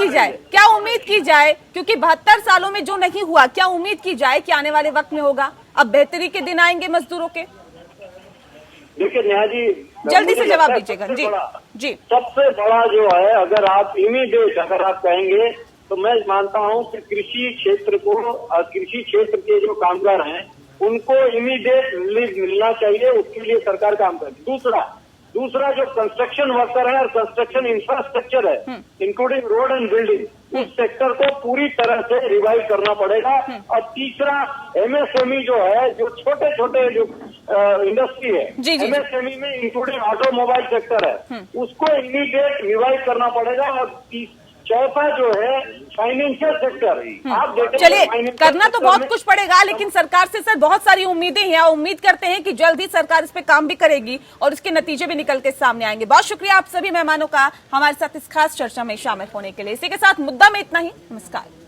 की जाए, क्योंकि 72 सालों में जो नहीं हुआ, क्या उम्मीद की जाए कि आने वाले वक्त में होगा? अब बेहतरी के दिन आएंगे मजदूरों के? देखिए नेहा जी, जल्दी से जवाब दीजिएगा। जी, सबसे बड़ा जो है, अगर आप इमीडिएट अगर आप कहेंगे तो मैं मानता हूं कि कृषि क्षेत्र के जो कामगार हैं उनको इमीडिएट रिलीफ मिलना चाहिए, उसके लिए सरकार काम करे। दूसरा जो कंस्ट्रक्शन वर्कर है और कंस्ट्रक्शन इंफ्रास्ट्रक्चर है, इंक्लूडिंग रोड एंड बिल्डिंग, उस सेक्टर को पूरी तरह से रिवाइव करना पड़ेगा। और तीसरा एमएसएमई जो है, जो छोटे छोटे जो इंडस्ट्री है, एमएसएमई में इंक्लूडिंग ऑटोमोबाइल सेक्टर है, उसको इमीडिएट रिवाइव करना पड़ेगा। और चौथा जो है फाइनेंशियल सेक्टर। आप देखिए, चलिए, करना तो बहुत कुछ पड़ेगा, लेकिन सरकार से सर बहुत सारी उम्मीदें हैं और उम्मीद करते हैं कि जल्द ही सरकार इस पे काम भी करेगी और इसके नतीजे भी निकल के सामने आएंगे। बहुत शुक्रिया आप सभी मेहमानों का हमारे साथ इस खास चर्चा में शामिल होने के लिए। इसी के साथ मुद्दा में इतना ही। नमस्कार।